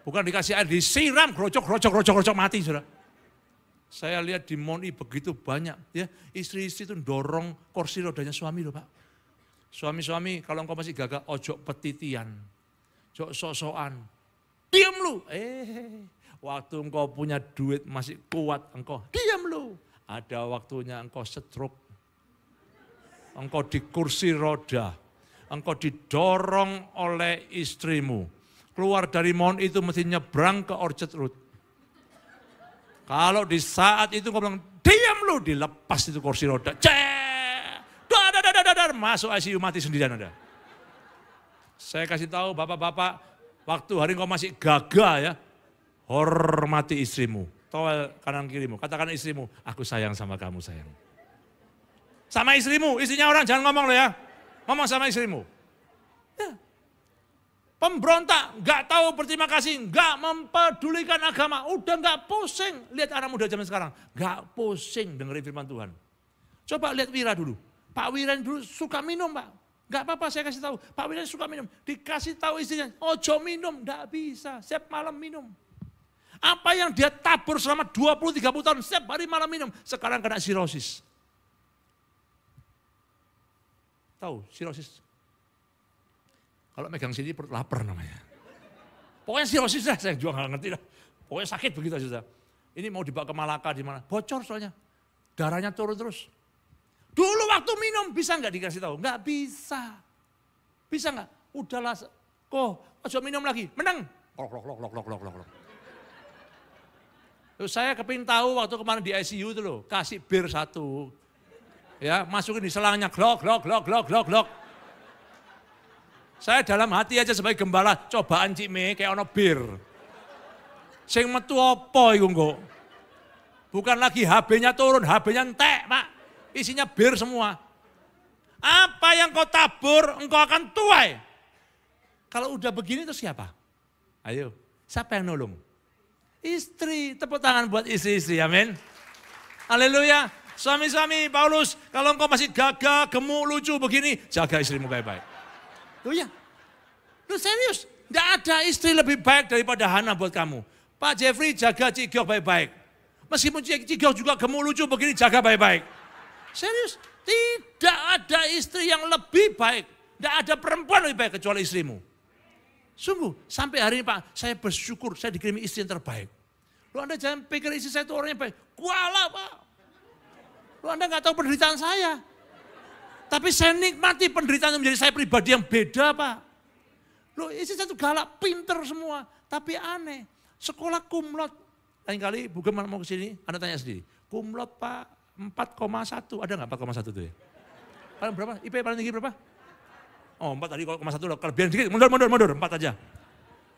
Bukan dikasih air, disiram, gerocok mati. Saudara. Saya lihat di MONI begitu banyak. Ya, istri-istri itu dorong kursi rodanya suami loh Pak. Suami-suami kalau engkau masih gagah, ojo petitian. Ojo sok-sokan. Diam lu. Waktu engkau punya duit masih kuat, engkau diam lu. Ada waktunya engkau stroke. Engkau di kursi roda, engkau didorong oleh istrimu. Keluar dari MONI itu mesti nyebrang ke Orchard Road. Kalau di saat itu engkau bilang, diam lu, dilepas itu kursi roda. Masuk ICU mati sendirian Anda. Saya kasih tahu bapak-bapak, waktu hari engkau masih gagah ya, hormati istrimu. Towel kanan kirimu, katakan istrimu, aku sayang sama kamu sayang. Sama istrimu, istrinya orang jangan ngomong loh ya. Ngomong sama istrimu. Ya. Pemberontak, gak tahu berterima kasih, gak mempedulikan agama. Udah gak pusing. Lihat anak muda zaman sekarang. Gak pusing dengerin firman Tuhan. Coba lihat Wira dulu. Pak Wira dulu suka minum Pak. Gak apa-apa saya kasih tahu. Pak Wira suka minum. Dikasih tahu istrinya, ojo minum. Gak bisa, setiap malam minum. Apa yang dia tabur selama 20-30 tahun, setiap hari malam minum. Sekarang kena sirosis. Tahu, sirosis. Kalau megang sini perut lapar namanya. Pokoknya sirosis dah, saya juga gak ngerti dah. Pokoknya sakit begitu saja. Ini mau dibawa ke Malaka di mana? Bocor soalnya. Darahnya turun terus. Dulu waktu minum bisa nggak dikasih tahu? Nggak bisa. Bisa nggak? Udahlah, ojo minum lagi. Menang. Terus saya kepingin tahu waktu kemarin di ICU itu loh, kasih bir 1. Ya, masukin di selangnya, glok. Saya dalam hati aja sebagai gembala, cobaan Cik Me kayak ono bir. Sing metu apa iku engko? Bukan lagi HB-nya turun, HB-nya entek, Pak. Isinya bir semua. Apa yang kau tabur, engkau akan tuai. Kalau udah begini itu siapa? Ayo, siapa yang nolong? Istri, tepuk tangan buat istri-istri, amin. Haleluya. Suami-suami, Paulus, kalau engkau masih gagah, gemuk, lucu begini, jaga istrimu baik-baik. Loh ya, loh serius, tidak ada istri lebih baik daripada Hana buat kamu. Pak Jeffrey jaga Cik Giok baik-baik. Meskipun Cik Giok juga gemuk, lucu begini, jaga baik-baik. Serius, tidak ada istri yang lebih baik. Tidak ada perempuan lebih baik kecuali istrimu. Sungguh, sampai hari ini Pak, saya bersyukur saya dikirimi istri yang terbaik. Loh Anda jangan pikir istri saya itu orangnya baik. Kuala Pak. Loh Anda nggak tahu penderitaan saya. Tapi saya nikmati penderitaan menjadi saya pribadi yang beda Pak. Loh istri saya itu galak, pinter semua. Tapi aneh, sekolah kumlot. Lain kali Bu Gemma mau ke sini, Anda tanya sendiri. Kumlot Pak 4,1, ada nggak 4,1 itu ya? Paling berapa? IP paling tinggi berapa? Oh 4 tadi, 0,1 kelebihan dikit, mundur, 4 aja.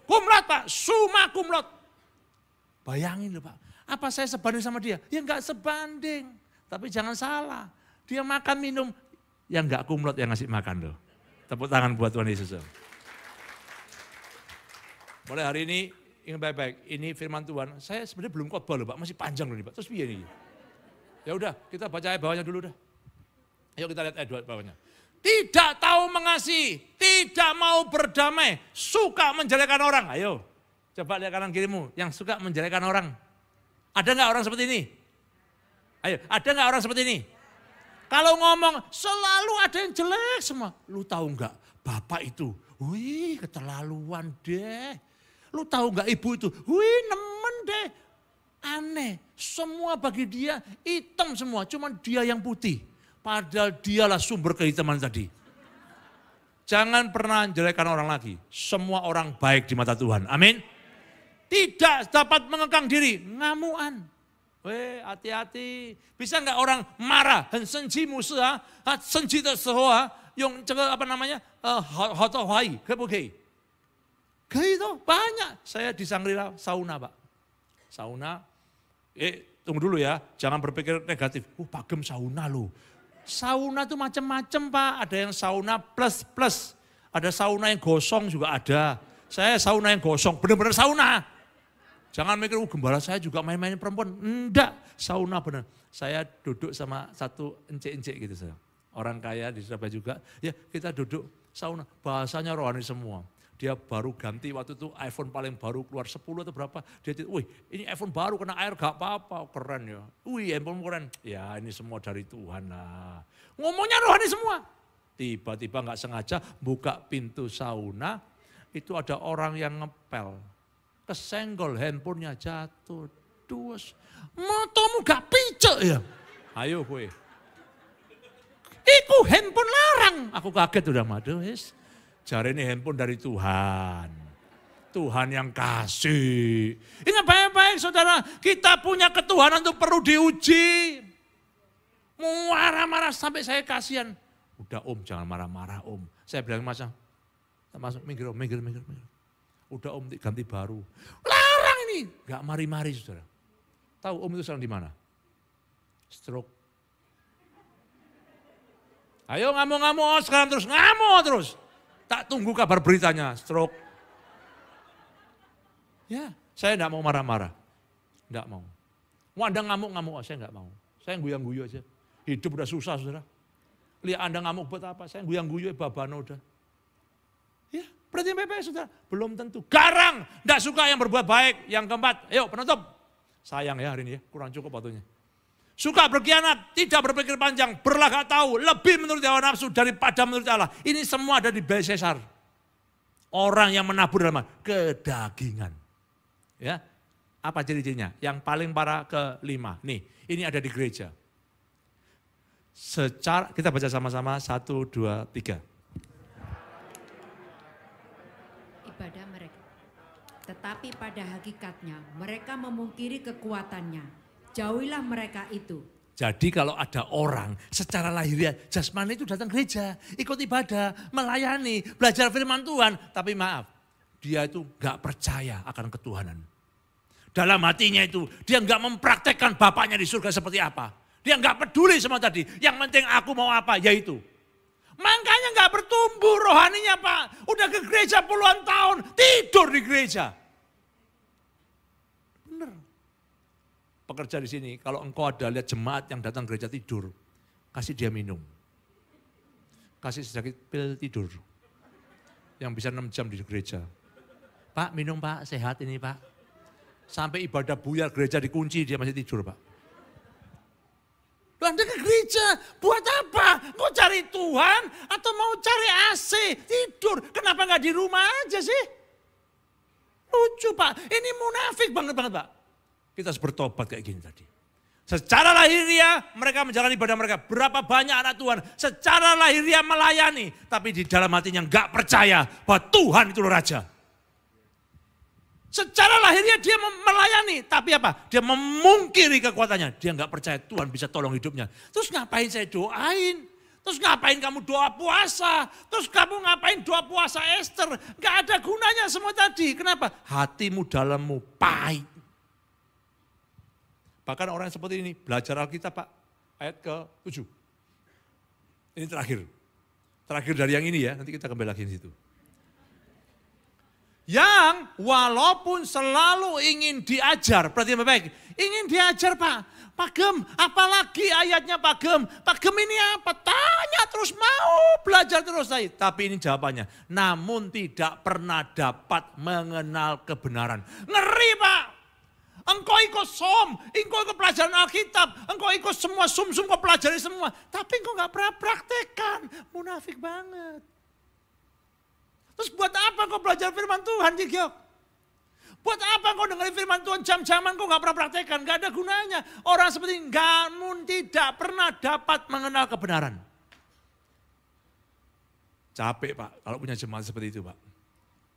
Kumlot Pak, summa kumlot. Bayangin loh Pak, apa saya sebanding sama dia? Ya nggak sebanding. Tapi jangan salah, dia makan minum, yang nggak kumlot yang ngasih makan loh. Tepuk tangan buat Tuhan Yesus. Mulai hari ini, ingat baik-baik, ini firman Tuhan, saya sebenarnya belum khotbah loh Pak, masih panjang loh nih Pak, terus piye nih? Ya udah, kita baca ayat bawahnya dulu dah. Ayo kita lihat ayat bawahnya. Tidak tahu mengasihi, tidak mau berdamai, suka menjelekan orang. Ayo, coba lihat kanan kirimu, yang suka menjelekan orang. Ada nggak orang seperti ini? Ayo, ada nggak orang seperti ini? Kalau ngomong selalu ada yang jelek semua. Lu tahu nggak bapak itu? Wih keterlaluan deh. Lu tahu nggak ibu itu? Wih nemen deh. Aneh. Semua bagi dia hitam semua. Cuman dia yang putih. Padahal dialah sumber kehitaman tadi. Jangan pernah jelekan orang lagi. Semua orang baik di mata Tuhan. Amin. Tidak dapat mengekang diri. Ngamuan. Weh, hati-hati. Bisa nggak orang marah, 很生气牧师啊，他生气的时候啊，用这个apa namanya, 好的话语，可不可以？可以toh, banyak. Saya di Shangri-La sauna Pak. Sauna, tunggu dulu ya, jangan berpikir negatif. Pak Gem sauna loh. Sauna itu macam-macam Pak, ada yang sauna plus, ada sauna yang gosong juga ada. Saya sauna yang gosong, benar-benar sauna. Jangan mikir, gembala saya juga main-main perempuan. Enggak, sauna benar. Saya duduk sama satu encik-encik gitu. Saya. Orang kaya di Surabaya juga, ya kita duduk sauna. Bahasanya rohani semua. Dia baru ganti waktu itu iPhone paling baru keluar 10 atau berapa. Dia wih ini iPhone baru kena air gak apa-apa, keren ya. Wih handphone keren. Ya ini semua dari Tuhan lah. Ngomongnya rohani semua. Tiba-tiba gak sengaja buka pintu sauna, itu ada orang yang ngepel. Kesenggol handphonenya jatuh. Dus. Motomu gak picek ya. Ayo gue. Iku handphone larang. Aku kaget udah madu. Jari ini handphone dari Tuhan. Tuhan yang kasih. Ingat baik-baik saudara. Kita punya ketuhanan itu perlu diuji. Mau marah-marah sampai saya kasihan. Udah om jangan marah-marah om. Saya bilang masuk minggir. Udah om ganti baru. Larang ini. Gak mari-mari saudara. Tahu om itu sekarang di mana? Stroke. Ayo ngamuk-ngamuk sekarang terus. Ngamuk terus. Tak tunggu kabar beritanya, stroke. Ya, saya enggak mau marah-marah. Enggak mau. Mau Anda ngamuk-ngamuk, saya enggak mau. Saya guyang-guyu aja. Hidup udah susah saudara. Lihat Anda ngamuk buat apa? Saya guyang-guyu, babano udah. Ya, berarti baik-baik saudara. Belum tentu. Garang, enggak suka yang berbuat baik. Yang keempat, ayo penutup. Sayang ya hari ini ya, kurang cukup waktunya. Suka berkhianat, tidak berpikir panjang, berlagak tahu, lebih menurut hawa nafsu daripada menurut Allah. Ini semua ada di Belsesar. Orang yang menabur dalam kedagingan. Ya, apa ciri-cirinya? Yang paling parah kelima. Nih, ini ada di gereja. Secara kita baca sama-sama 1, 2, 3. Ibadah mereka. Tetapi pada hakikatnya mereka memungkiri kekuatannya. Jauhilah mereka itu. Jadi kalau ada orang secara lahiriah jasmani itu datang gereja, ikut ibadah, melayani, belajar firman Tuhan. Tapi maaf, dia itu gak percaya akan ketuhanan. Dalam hatinya itu, dia gak mempraktekkan Bapaknya di surga seperti apa. Dia gak peduli sama tadi, yang penting aku mau apa, yaitu. Makanya gak bertumbuh rohaninya Pak. Udah ke gereja puluhan tahun, tidur di gereja. Bener. Pekerja di sini, kalau engkau ada lihat jemaat yang datang gereja tidur, kasih dia minum. Kasih sedikit pil tidur. Yang bisa 6 jam di gereja. Pak minum Pak, sehat ini Pak. Sampai ibadah buyar gereja dikunci, dia masih tidur Pak. Anda ke gereja, buat apa? Kau cari Tuhan atau mau cari AC, tidur. Kenapa gak di rumah aja sih? Lucu Pak, ini munafik banget Pak. Kita harus bertobat kayak gini tadi. Secara lahiriah mereka menjalani ibadah mereka. Berapa banyak anak Tuhan secara lahiriah melayani. Tapi di dalam hatinya enggak percaya bahwa Tuhan itu Raja. Secara lahiriah dia melayani. Tapi apa? Dia memungkiri kekuatannya. Dia enggak percaya Tuhan bisa tolong hidupnya. Terus ngapain saya doain? Terus ngapain kamu doa puasa? Terus kamu ngapain doa puasa Esther? Enggak ada gunanya semua tadi. Kenapa? Hatimu dalammu pahit. Bahkan orang seperti ini belajar Alkitab Pak, ayat ke-7. Ini terakhir. Terakhir dari yang ini ya, nanti kita kembali lagi di situ. Yang walaupun selalu ingin diajar, perhatian baik, ingin diajar Pak. Pak Gem, apalagi ayatnya Pak Gem? Pak Gem ini apa? Tanya terus, mau belajar terus. Tapi ini jawabannya, namun tidak pernah dapat mengenal kebenaran. Ngeri Pak. Engkau ikut engkau ikut pelajaran Alkitab, engkau ikut semua sum-sum, kau pelajari semua. Tapi engkau gak pernah praktekkan, munafik banget. Terus buat apa kau belajar firman Tuhan, Jigyok? Buat apa kau dengerin firman Tuhan jam-jaman kau gak pernah praktekkan, gak ada gunanya. Orang seperti ini namun tidak pernah dapat mengenal kebenaran. Capek Pak, kalau punya jemaat seperti itu Pak.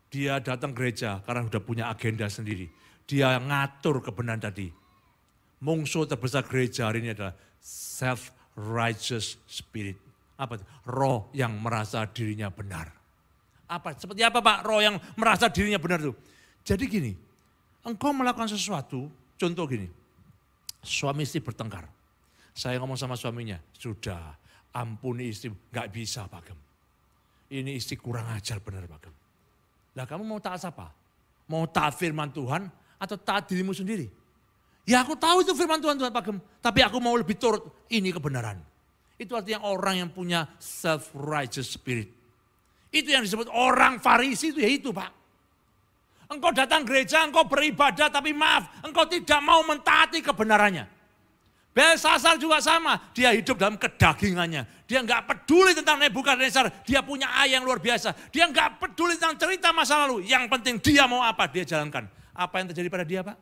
Dia datang gereja karena sudah punya agenda sendiri. Dia ngatur kebenaran tadi. Musuh terbesar gereja hari ini adalah self-righteous spirit. Apa itu? Roh yang merasa dirinya benar. Apa? Seperti apa Pak roh yang merasa dirinya benar itu? Jadi gini, engkau melakukan sesuatu, contoh gini, suami istri bertengkar. Saya ngomong sama suaminya, sudah ampuni istri, gak bisa Pak Gem. Ini istri kurang ajar benar Pak Gem. Lah kamu mau taat apa? Mau taat firman Tuhan atau taat dirimu sendiri? Ya aku tahu itu firman Tuhan Pak Gem, tapi aku mau lebih turut, ini kebenaran. Itu artinya orang yang punya self-righteous spirit. Itu yang disebut orang Farisi itu ya itu Pak. Engkau datang gereja, engkau beribadah tapi maaf, engkau tidak mau mentaati kebenarannya. Belsasar juga sama, dia hidup dalam kedagingannya. Dia nggak peduli tentang Nebukadnezar, dia punya ayah yang luar biasa. Dia nggak peduli tentang cerita masa lalu, yang penting dia mau apa, dia jalankan. Apa yang terjadi pada dia Pak?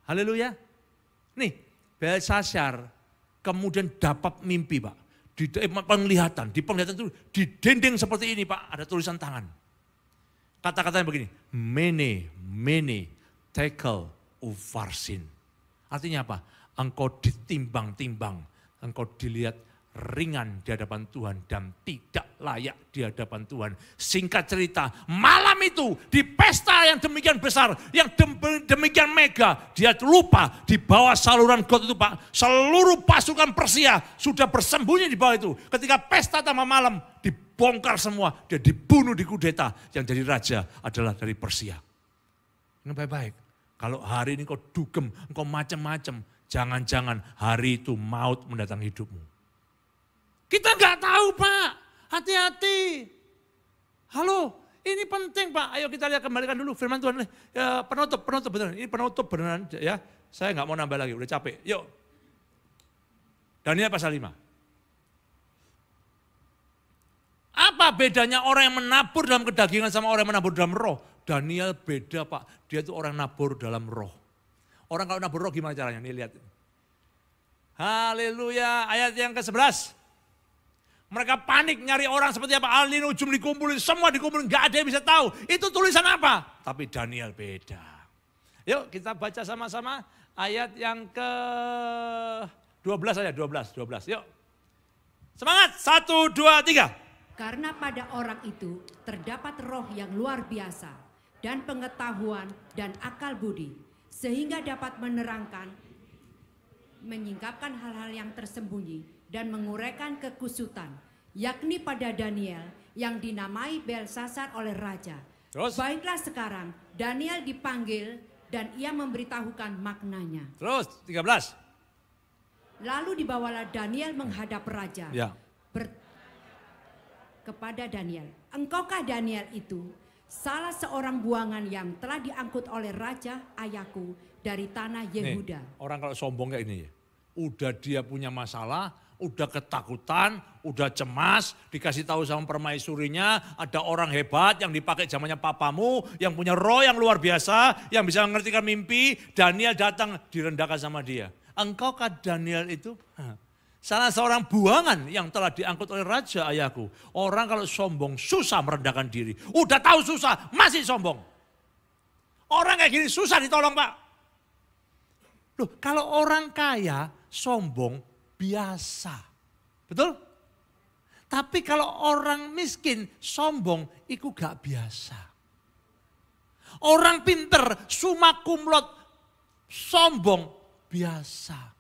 Haleluya. Nih, Belsasar kemudian dapat mimpi Pak. Di penglihatan itu di dinding seperti ini Pak, ada tulisan tangan. Kata-katanya begini, mene, tekel, ufarsin. Artinya apa? Engkau ditimbang-timbang, engkau dilihat ringan di hadapan Tuhan dan tidak layak di hadapan Tuhan. Singkat cerita, malam itu di pesta yang demikian besar, yang demikian mega, dia lupa di bawah saluran got itu Pak, seluruh pasukan Persia sudah bersembunyi di bawah itu. Ketika pesta tambah malam, dibongkar semua, dia dibunuh, dikudeta. Yang jadi raja adalah dari Persia. Ini baik-baik. Kalau hari ini kau dugem, engkau macam-macam, jangan-jangan hari itu maut mendatangi hidupmu. Kita nggak tahu Pak, hati-hati. Halo, ini penting Pak. Ayo kita lihat kembalikan dulu firman Tuhan. Ya, penutup beneran. Ini penutup beneran ya. Saya nggak mau nambah lagi, udah capek. Yuk. Daniel pasal 5. Apa bedanya orang yang menabur dalam kedagingan sama orang yang menabur dalam roh? Daniel beda Pak, dia itu orang nabur dalam roh. Orang kalau nabur roh gimana caranya? Nih lihat. Haleluya, ayat yang ke-11. Mereka panik nyari orang seperti apa, alin ujung dikumpulin, semua dikumpulin, gak ada yang bisa tahu. Itu tulisan apa? Tapi Daniel beda. Yuk kita baca sama-sama ayat yang ke-12 aja, 12. Yuk. Semangat, 1, 2, 3. Karena pada orang itu terdapat roh yang luar biasa dan pengetahuan dan akal budi, sehingga dapat menerangkan, menyingkapkan hal-hal yang tersembunyi dan menguraikan kekusutan, yakni pada Daniel yang dinamai Belsasar oleh raja. Terus? Baiklah sekarang Daniel dipanggil dan ia memberitahukan maknanya. Terus 13. Lalu dibawalah Daniel menghadap raja. Ya. Kepada Daniel, engkaukah Daniel itu salah seorang buangan yang telah diangkut oleh raja ayahku dari tanah Yehuda? Nih, orang kalau sombong kayak ini ya, udah dia punya masalah, udah ketakutan, udah cemas, dikasih tahu sama permaisurinya, ada orang hebat yang dipakai zamannya papamu, yang punya roh yang luar biasa, yang bisa mengertikan mimpi, Daniel datang direndahkan sama dia. Engkaukah Daniel itu? Salah seorang buangan yang telah diangkut oleh raja ayahku. Orang kalau sombong susah merendahkan diri. Udah tahu susah, masih sombong. Orang kayak gini susah ditolong Pak. Loh, kalau orang kaya sombong biasa. Betul? Tapi kalau orang miskin sombong itu gak biasa. Orang pinter summa cum laude sombong biasa.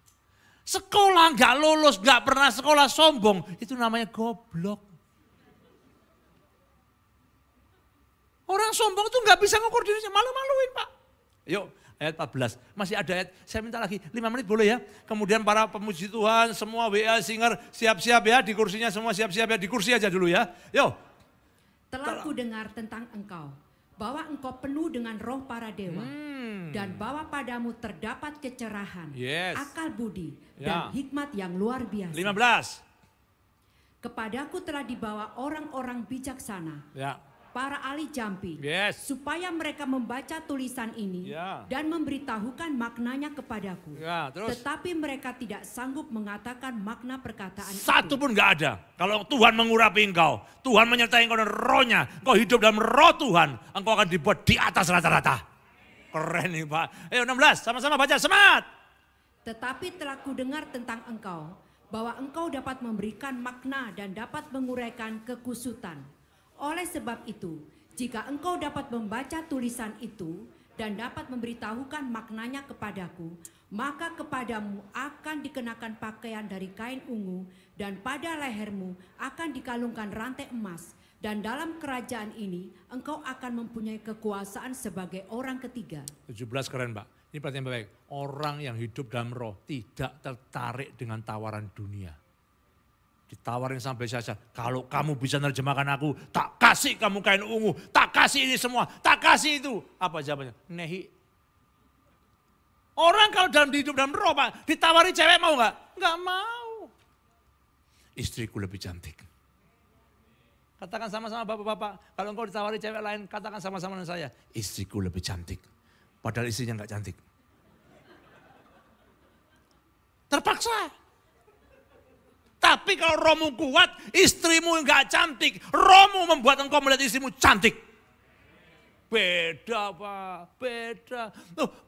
Sekolah nggak lulus, nggak pernah sekolah sombong, itu namanya goblok. Orang sombong itu nggak bisa ngukur dirinya, malu-maluin Pak. Yuk, ayat 14, masih ada ayat, saya minta lagi 5 menit boleh ya. Kemudian para pemuji Tuhan, semua WA singer siap-siap ya, di kursinya semua siap-siap ya, di kursi aja dulu ya. Yuk. Telah ku dengar tentang engkau, bahwa engkau penuh dengan roh para dewa, dan bahwa padamu terdapat kecerahan, akal budi, dan hikmat yang luar biasa. 15. Kepadaku telah dibawa orang-orang bijaksana, para ahli jampi, supaya mereka membaca tulisan ini dan memberitahukan maknanya kepadaku. Tetapi mereka tidak sanggup mengatakan makna perkataan Satu itu. pun gak ada. Kalau Tuhan mengurapi engkau, Tuhan menyertai engkau dan rohnya, engkau hidup dalam roh Tuhan, engkau akan dibuat di atas rata-rata. Keren nih Pak. Ayo 16, sama-sama baca, semangat. Tetapi telah kudengar tentang engkau, bahwa engkau dapat memberikan makna dan dapat menguraikan kekusutan. Oleh sebab itu, jika engkau dapat membaca tulisan itu dan dapat memberitahukan maknanya kepadaku, maka kepadamu akan dikenakan pakaian dari kain ungu, dan pada lehermu akan dikalungkan rantai emas, dan dalam kerajaan ini engkau akan mempunyai kekuasaan sebagai orang ketiga. 17 keren Pak. Ini perhatian baik. Orang yang hidup dalam roh tidak tertarik dengan tawaran dunia. Ditawarin sampai saja, kalau kamu bisa nerjemahkan aku, tak kasih kamu kain ungu, tak kasih ini semua, tak kasih itu. Apa jawabannya? Nehi. Orang kalau dalam hidup dalam roh Pak, ditawari cewek mau nggak? Nggak mau. Istriku lebih cantik. Katakan sama-sama bapak-bapak, kalau engkau ditawari cewek lain, katakan sama-sama dengan saya, istriku lebih cantik. Padahal istrinya nggak cantik. Terpaksa. Tapi kalau rohmu kuat, istrimu nggak cantik. Rohmu membuat engkau melihat istrimu cantik. Beda Pak, beda.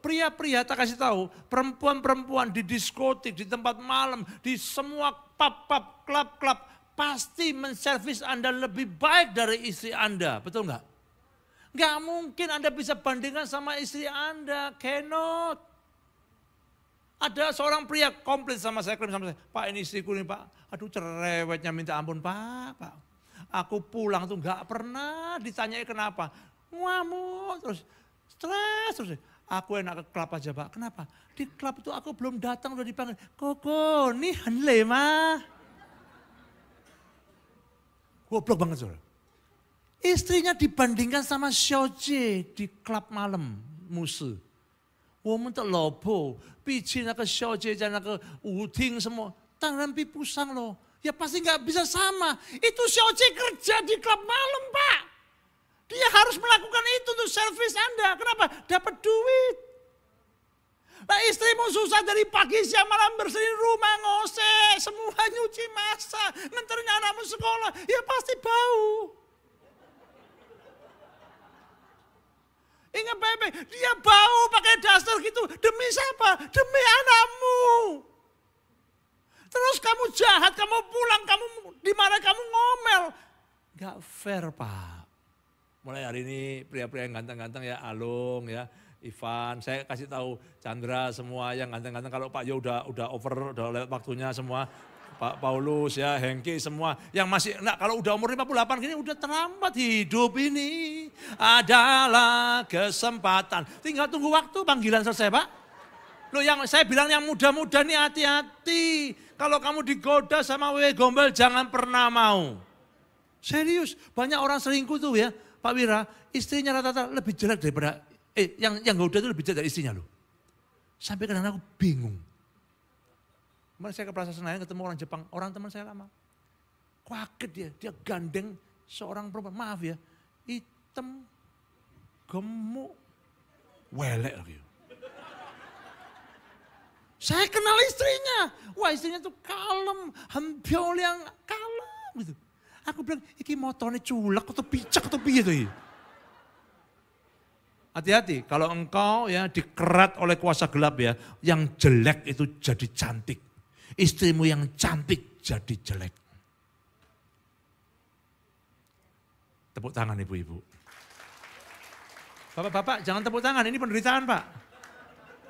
Pria-pria tak kasih tahu, perempuan-perempuan di diskotik, di tempat malam, di semua pub-pub, klub-klub, pasti menservis Anda lebih baik dari istri Anda, betul nggak? Nggak mungkin Anda bisa bandingkan sama istri Anda, cannot. Ada seorang pria komplit sama saya, Pak ini istriku nih Pak, aduh cerewetnya minta ampun Pak. Aku pulang tuh nggak pernah ditanyai kenapa. Ngamuk terus, stres terus. Aku enak ke klub aja Pak, kenapa? Di klub itu aku belum datang udah dipanggil, Koko nih hanle mah. Goblok banget saudara. Istrinya dibandingkan sama Xiaojie di klub malam musuh. 我们的老婆比起那个小姐在那个舞厅什么，当然比不上咯。Ya pasti nggak bisa sama. Itu Xiaojie kerja di klub malam Pak. Dia harus melakukan itu untuk servis Anda. Kenapa? Dapat duit. Nah istrimu susah dari pagi siang malam bersihin rumah, ngosek, semua nyuci masak, nganterin anakmu sekolah, ya pasti bau. Ingat baik-baik, dia bau pakai daster gitu. Demi siapa? Demi anakmu. Terus kamu jahat, kamu pulang, kamu dimana kamu ngomel. Gak fair Pak. Mulai hari ini pria-pria yang ganteng-ganteng ya, Alung ya, Ivan, saya kasih tahu Chandra semua yang ganteng-ganteng. Kalau Pak Yo udah over, udah lewat waktunya semua. Pak Paulus ya, Hengki semua. Yang masih, nah kalau udah umur 58 gini udah terlambat hidup ini. Adalah kesempatan. Tinggal tunggu waktu panggilan selesai Pak. Loh yang saya bilang yang muda-muda nih hati-hati. Kalau kamu digoda sama wewe gombel jangan pernah mau. Serius, banyak orang selingkuh tuh ya. Pak Wira, istrinya rata-rata lebih jelek daripada, yang goda itu lebih jelek dari istrinya loh. Sampai kadang-kadang aku bingung. Kemarin saya ke Plaza Senayan ketemu orang Jepang, orang teman saya lama. Kaget dia gandeng seorang perempuan, maaf ya, hitam, gemuk, welek lagi. Saya kenal istrinya, wah istrinya tuh kalem, hampiol yang kalem gitu. Aku bilang, iki motornya culak atau picak atau piye tuh. Hati-hati, kalau engkau ya dikerat oleh kuasa gelap ya, yang jelek itu jadi cantik. Istrimu yang cantik jadi jelek. Tepuk tangan ibu-ibu. Bapak-bapak jangan tepuk tangan, ini penderitaan Pak.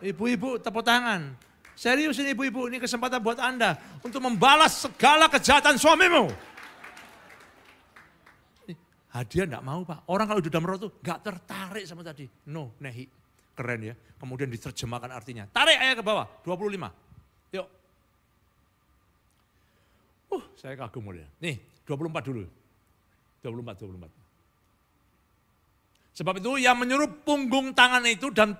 Ibu-ibu tepuk tangan. Serius ini ibu-ibu, ini kesempatan buat Anda untuk membalas segala kejahatan suamimu. Hadiah enggak mau Pak. Orang kalau udah dalam roh tuh enggak tertarik sama tadi. No, nehi. Keren ya. Kemudian diterjemahkan artinya. Tarik ayat ke bawah, 25. Yuk. Saya kagum ya. Nih, 24 dulu. 24. Sebab itu yang menyuruh punggung tangan itu dan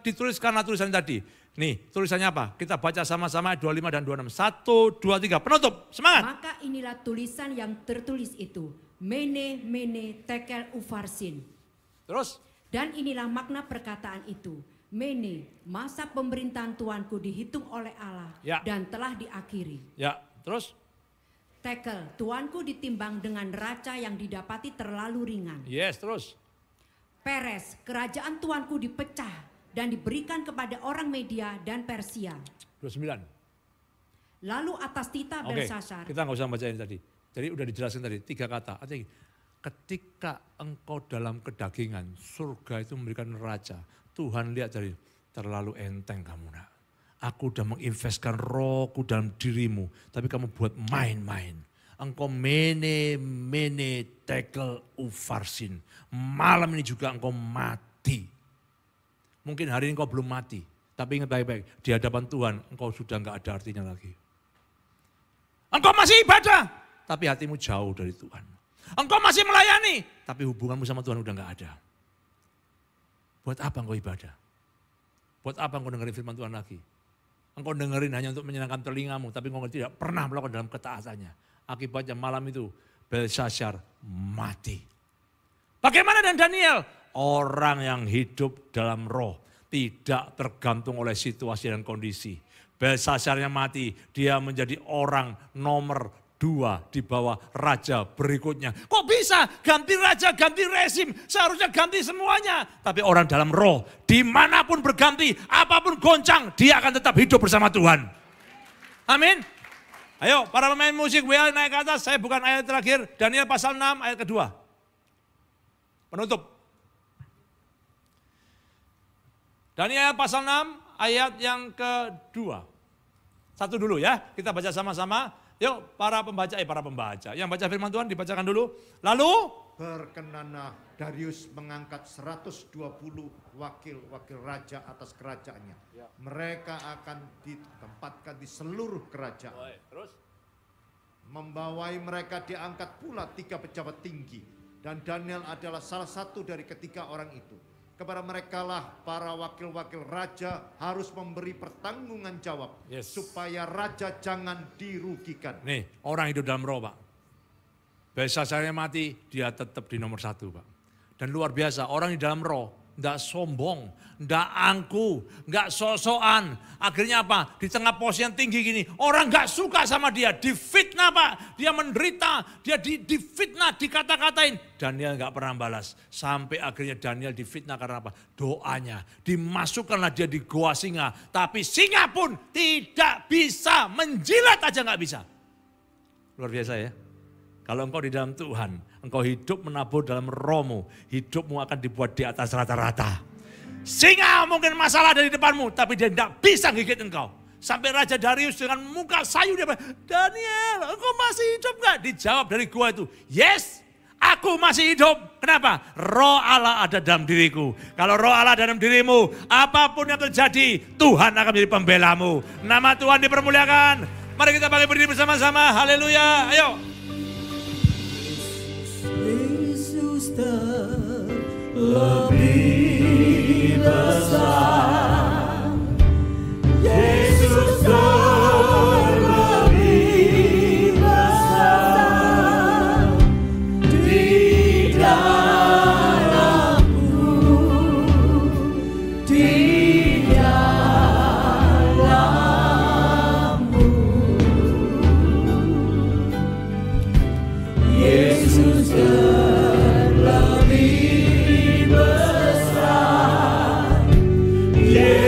dituliskanlah tulisan tadi. Nih, tulisannya apa? Kita baca sama-sama 25 dan 26. 1, 2, 3. Penutup, semangat. Maka inilah tulisan yang tertulis itu. Mene, mene, tekel, ufarsin. Terus? Dan inilah makna perkataan itu. Mene, masa pemerintahan Tuanku dihitung oleh Allah ya. Dan telah diakhiri. Ya, terus? Tekel, Tuanku ditimbang dengan neraca yang didapati terlalu ringan. Yes, terus? Peres, kerajaan Tuanku dipecah dan diberikan kepada orang Media dan Persia. 29. Lalu atas tita Belsasar. Kita nggak usah baca ini tadi. Jadi udah dijelaskan tadi 3 kata. Artinya ketika engkau dalam kedagingan, surga itu memberikan raja. Tuhan lihat dari terlalu enteng kamu nak. Aku udah menginvestkan rohku dalam dirimu, tapi kamu buat main-main. Engkau mene tekel ufarsin. Malam ini juga engkau mati. Mungkin hari ini engkau belum mati, tapi ingat baik-baik, di hadapan Tuhan engkau sudah enggak ada artinya lagi. Engkau masih ibadah, tapi hatimu jauh dari Tuhan. Engkau masih melayani, tapi hubunganmu sama Tuhan udah enggak ada. Buat apa engkau ibadah? Buat apa engkau dengerin firman Tuhan lagi? Engkau dengerin hanya untuk menyenangkan telingamu, tapi engkau tidak pernah melakukan dalam ketaatannya. Akibatnya malam itu Belsasar mati. Bagaimana dengan Daniel? Orang yang hidup dalam roh, tidak tergantung oleh situasi dan kondisi. Belsasarnya mati, dia menjadi orang nomor 2 di bawah raja berikutnya. Kok bisa ganti raja, ganti rezim, seharusnya ganti semuanya. Tapi orang dalam roh, dimanapun berganti, apapun goncang, dia akan tetap hidup bersama Tuhan. Amin. Ayo para pemain musik WA naik ke atas, saya bukan ayat terakhir, Daniel pasal 6 ayat kedua. Penutup. Daniel pasal 6 ayat yang kedua. Satu dulu ya, kita baca sama-sama. Yuk para pembaca. Yang baca firman Tuhan dibacakan dulu. Lalu berkenanlah Darius mengangkat 120 wakil-wakil raja atas kerajaannya. Ya. Mereka akan ditempatkan di seluruh kerajaan. Terus? Membawai mereka diangkat pula 3 pejabat tinggi. Dan Daniel adalah salah satu dari ketiga orang itu. Kepada merekalah para wakil-wakil raja harus memberi pertanggungan jawab. Yes. Supaya raja jangan dirugikan. Nih orang hidup dalam roh Pak. Belsasarnya mati, dia tetap di nomor 1 Pak. Dan luar biasa orang di dalam roh. Enggak sombong, enggak angku, enggak sok-sokan. Akhirnya apa? Di tengah posisi yang tinggi gini, orang enggak suka sama dia, difitnah Pak. Dia menderita, dia difitnah, dikata-katain. Daniel enggak pernah balas. Sampai akhirnya Daniel difitnah karena apa? Doanya. Dimasukkanlah dia di goa singa. Tapi singa pun tidak bisa, menjilat aja enggak bisa. Luar biasa ya. Kalau engkau di dalam Tuhan, engkau hidup menabur dalam rohmu, hidupmu akan dibuat di atas rata-rata. Singa mungkin masalah dari depanmu, tapi dia tidak bisa gigit engkau. Sampai Raja Darius dengan muka sayu dia bilang, Daniel, engkau masih hidup gak? Dijawab dari gua itu, yes, aku masih hidup. Kenapa? Roh Allah ada dalam diriku. Kalau roh Allah ada dalam dirimu, apapun yang terjadi, Tuhan akan menjadi pembelamu. Nama Tuhan dipermuliakan. Mari kita bangkit berdiri bersama-sama. Haleluya. Ayo. Yesus lebih besar, Yesus lebih besar di dalamku, di dalammu, Yesus lebih besar, Yesus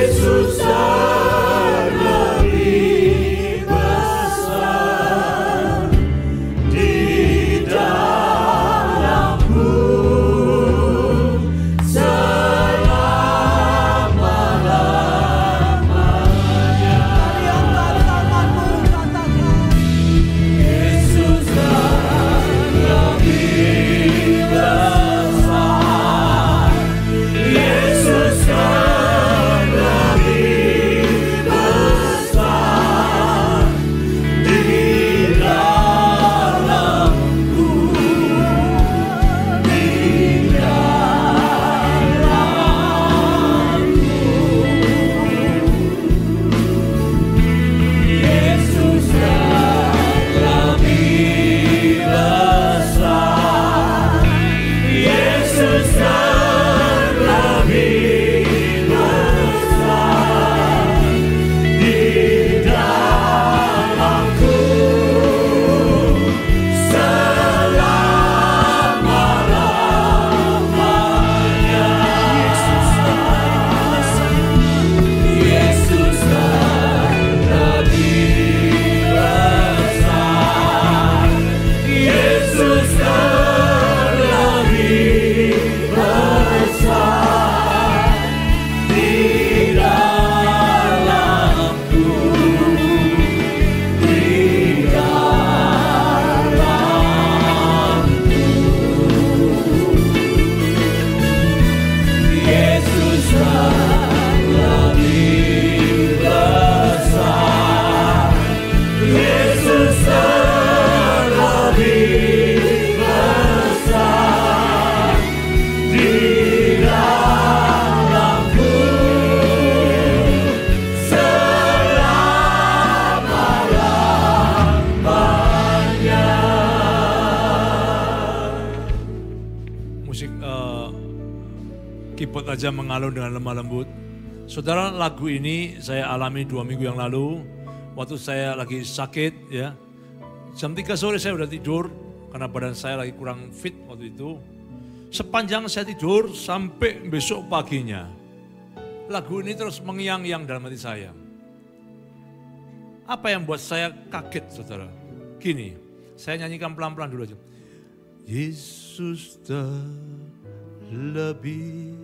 besar, Yesus terlebih besar di dalamku selama-lamanya. Musik keyboard aja mengalun dengan lemah lembut. Saudara, lagu ini saya alami 2 minggu yang lalu. Waktu saya lagi sakit ya. Jam 3 sore saya udah tidur. Karena badan saya lagi kurang fit waktu itu. Sepanjang saya tidur sampai besok paginya. Lagu ini terus mengiang-iang dalam hati saya. Apa yang buat saya kaget saudara? Gini, saya nyanyikan pelan-pelan dulu aja. Yesus terlebih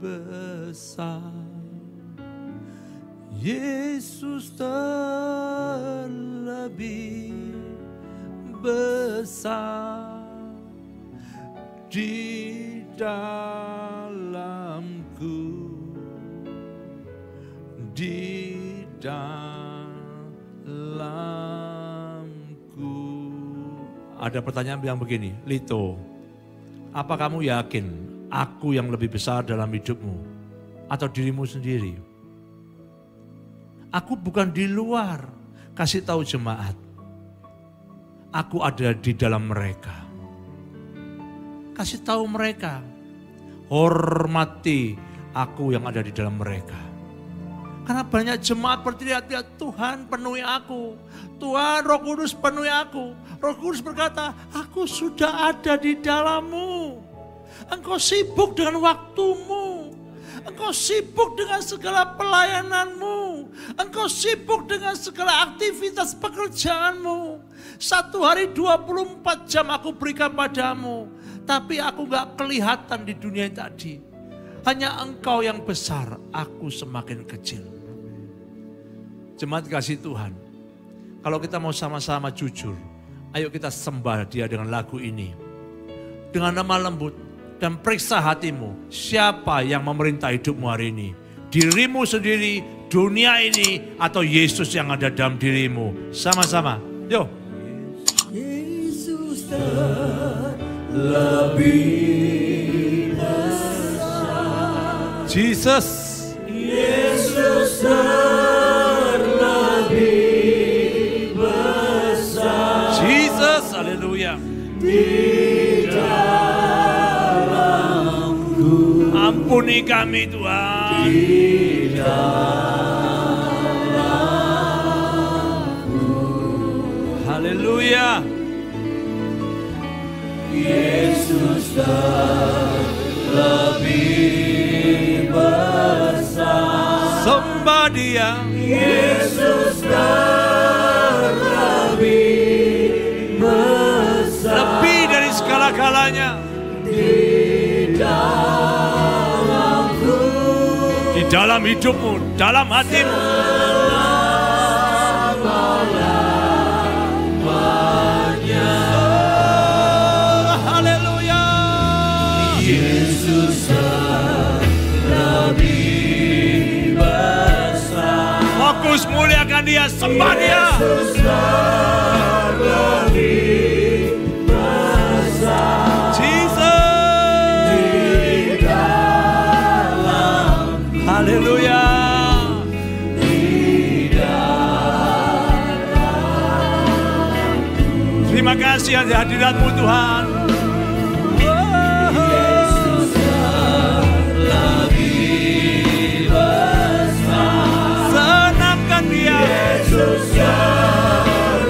besar, Yesus terlebih besar di dalamku, di dalamku. Ada pertanyaan bilang begini, Lito, apa kamu yakin aku yang lebih besar dalam hidupmu atau dirimu sendiri? Aku bukan di luar, kasih tahu jemaat. Aku ada di dalam mereka. Kasih tahu mereka, hormati aku yang ada di dalam mereka. Karena banyak jemaat berteriak-teriak, Tuhan penuhi aku. Tuhan Roh Kudus penuhi aku. Roh Kudus berkata, aku sudah ada di dalammu. Engkau sibuk dengan waktumu. Engkau sibuk dengan segala pelayananmu. Engkau sibuk dengan segala aktivitas pekerjaanmu. 1 hari 24 jam aku berikan padamu. Tapi aku gak kelihatan di dunia tadi. Hanya engkau yang besar, aku semakin kecil. Jemaat kasih Tuhan. Kalau kita mau sama-sama jujur, ayo kita sembah Dia dengan lagu ini. Dengan lemah lembut. Dan periksa hatimu, siapa yang memerintah hidupmu hari ini? Dirimu sendiri, dunia ini, atau Yesus yang ada dalam dirimu? Sama-sama, yuk. Yesus terlebih besar, Jesus. Yesus terlebih besar, Jesus, haleluya. Ampuni kami Tuhan. Haleluya. Yesus terlebih besar, Sembah Dia. Yesus terlebih besar, Lebih dari segala-galanya. Di dalam hidupmu, dalam hatimu. Haleluya. Yesus terlebih besar, Fokus muliakan Dia, sembah Dia. Yesus terlebih besar, Haleluya. Terima kasih atas hadirat-Mu Tuhan. Yesus terlebih besar, Senangkan Dia. Yesus terlebih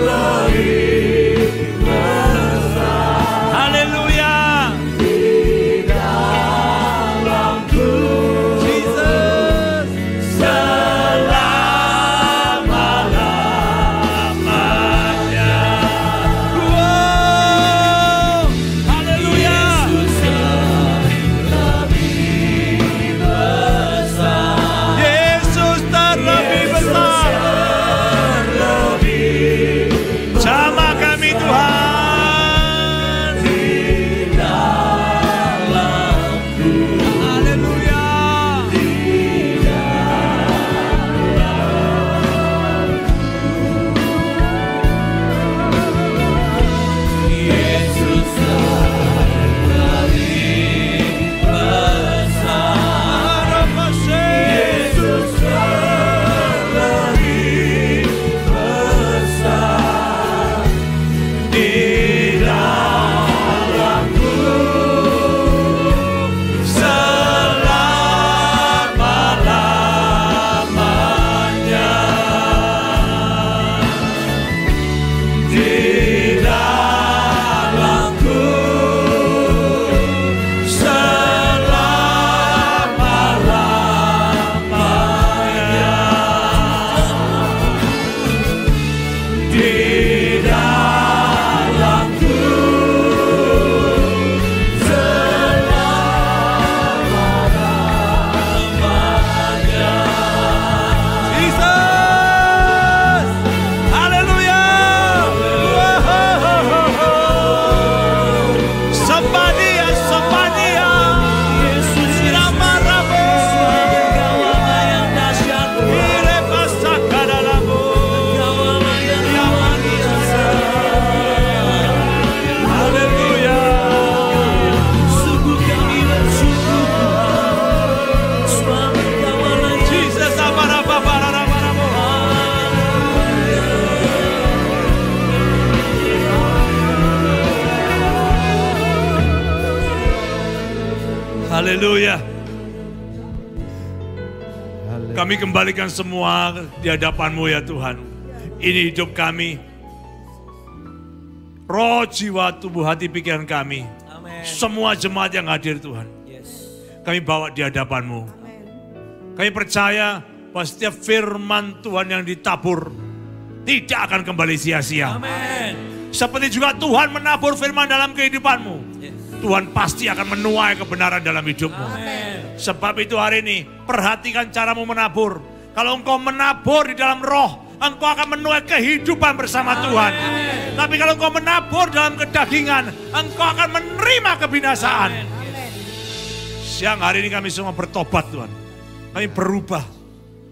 besar, Haleluya. di dalamku Selama-lamanya. Wow. Haleluya. Kami kembalikan semua di hadapan-Mu ya Tuhan. Ini hidup kami. Roh, jiwa, tubuh, hati, pikiran kami. Amin. Semua jemaat yang hadir Tuhan. Kami bawa di hadapan-Mu. Kami percaya bahwa setiap firman Tuhan yang ditabur tidak akan kembali sia-sia. Seperti juga Tuhan menabur firman dalam kehidupan-Mu. Tuhan pasti akan menuai kebenaran dalam hidup-Mu. Sebab itu hari ini perhatikan caramu menabur. Kalau engkau menabur di dalam roh, engkau akan menuai kehidupan bersama Tuhan. Tapi kalau engkau menabur dalam kedagingan, engkau akan menerima kebinasaan. Siang hari ini kami semua bertobat Tuhan. Kami berubah.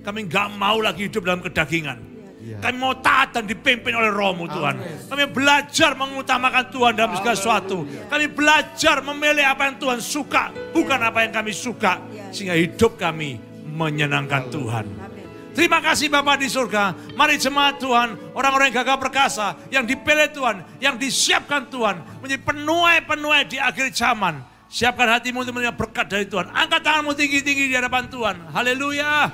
Kami gak mau lagi hidup dalam kedagingan. Kami mau taat dan dipimpin oleh Roh-Mu Tuhan. Kami belajar mengutamakan Tuhan dalam segala sesuatu. Kami belajar memilih apa yang Tuhan suka, bukan apa yang kami suka. Sehingga hidup kami menyenangkan Tuhan. Terima kasih Bapa di surga. Mari jemaat Tuhan, orang-orang yang gagah perkasa, yang dipilih Tuhan, yang disiapkan Tuhan, menjadi penuai-penuai di akhir zaman. Siapkan hatimu untuk menerima berkat dari Tuhan. Angkat tanganmu tinggi-tinggi di hadapan Tuhan. Haleluya.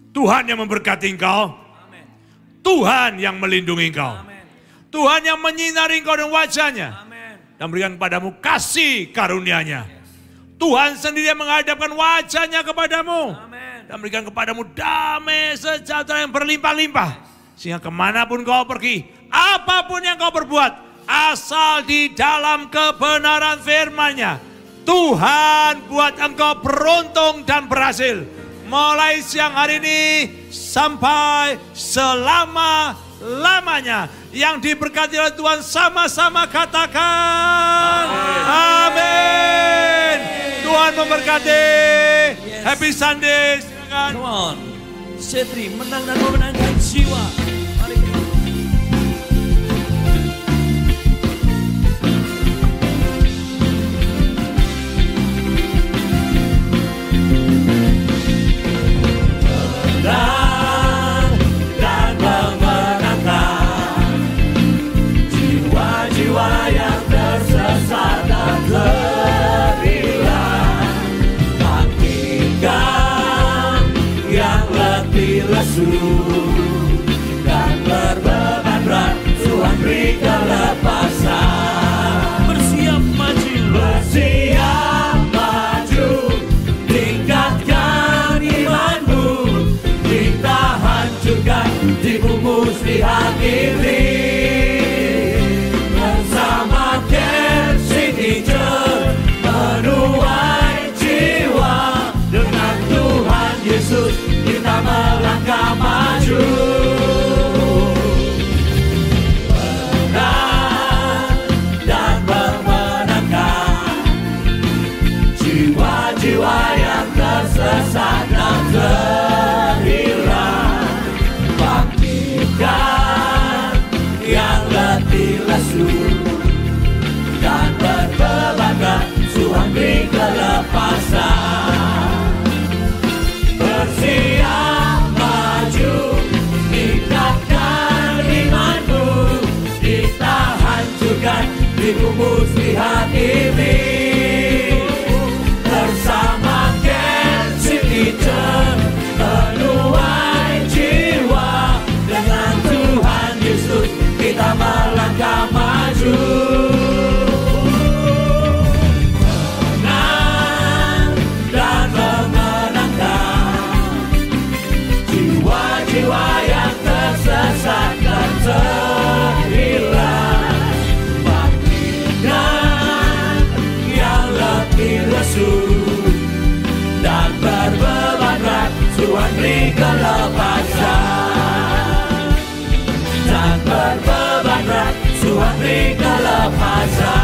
Tuhan yang memberkati engkau. Tuhan yang melindungi engkau. Tuhan yang menyinari engkau dengan wajahnya. Dan berikan kepadamu kasih karunia-Nya. Tuhan sendiri yang menghadapkan wajahnya kepadamu. Dan berikan kepadamu damai sejahtera yang berlimpah-limpah. Sehingga kemanapun kau pergi, apapun yang kau perbuat, asal di dalam kebenaran firman-Nya, Tuhan buat engkau beruntung dan berhasil. Mulai siang hari ini sampai selama-lamanya. Yang diberkati oleh Tuhan sama-sama katakan amin. Tuhan memberkati. Happy Sunday. Silakan. Come on. Setri menang dan memenangkan jiwa. Mari. Dan memenangkan jiwa-jiwa yang tersesat dan terhilang. Bangkitkan yang letih lesu dan berbeban berat, Tuhan beri kelepasan. Bersiap maju. Bersiap maju, tingkatkan imanmu. Kita hancurkan tipu muslihat iblis. Bersama Camp Signature menuai jiwa. Dengan Tuhan Yesus kita melangkah maju. Menang dan memenangkan jiwa-jiwa yang tersesat dan terhilang. Bangkitkan yang letih lesu dan berbeban berat, Tuhan beri kelepasan. Bersiap maju, tingkatkan imanmu. Kita hancurkan tipu muslihat iblis. Bersama Camp Signature menuai jiwa. Dengan Tuhan Yesus kita melangkah maju. Menang dan memenangkan jiwa-jiwa yang tersesat dan terhilang. Bangkitkan yang letih lesu dan berbeban berat, Tuhan beri kelepasan. Dan berbeban berat, Tuhan beri kelepasan.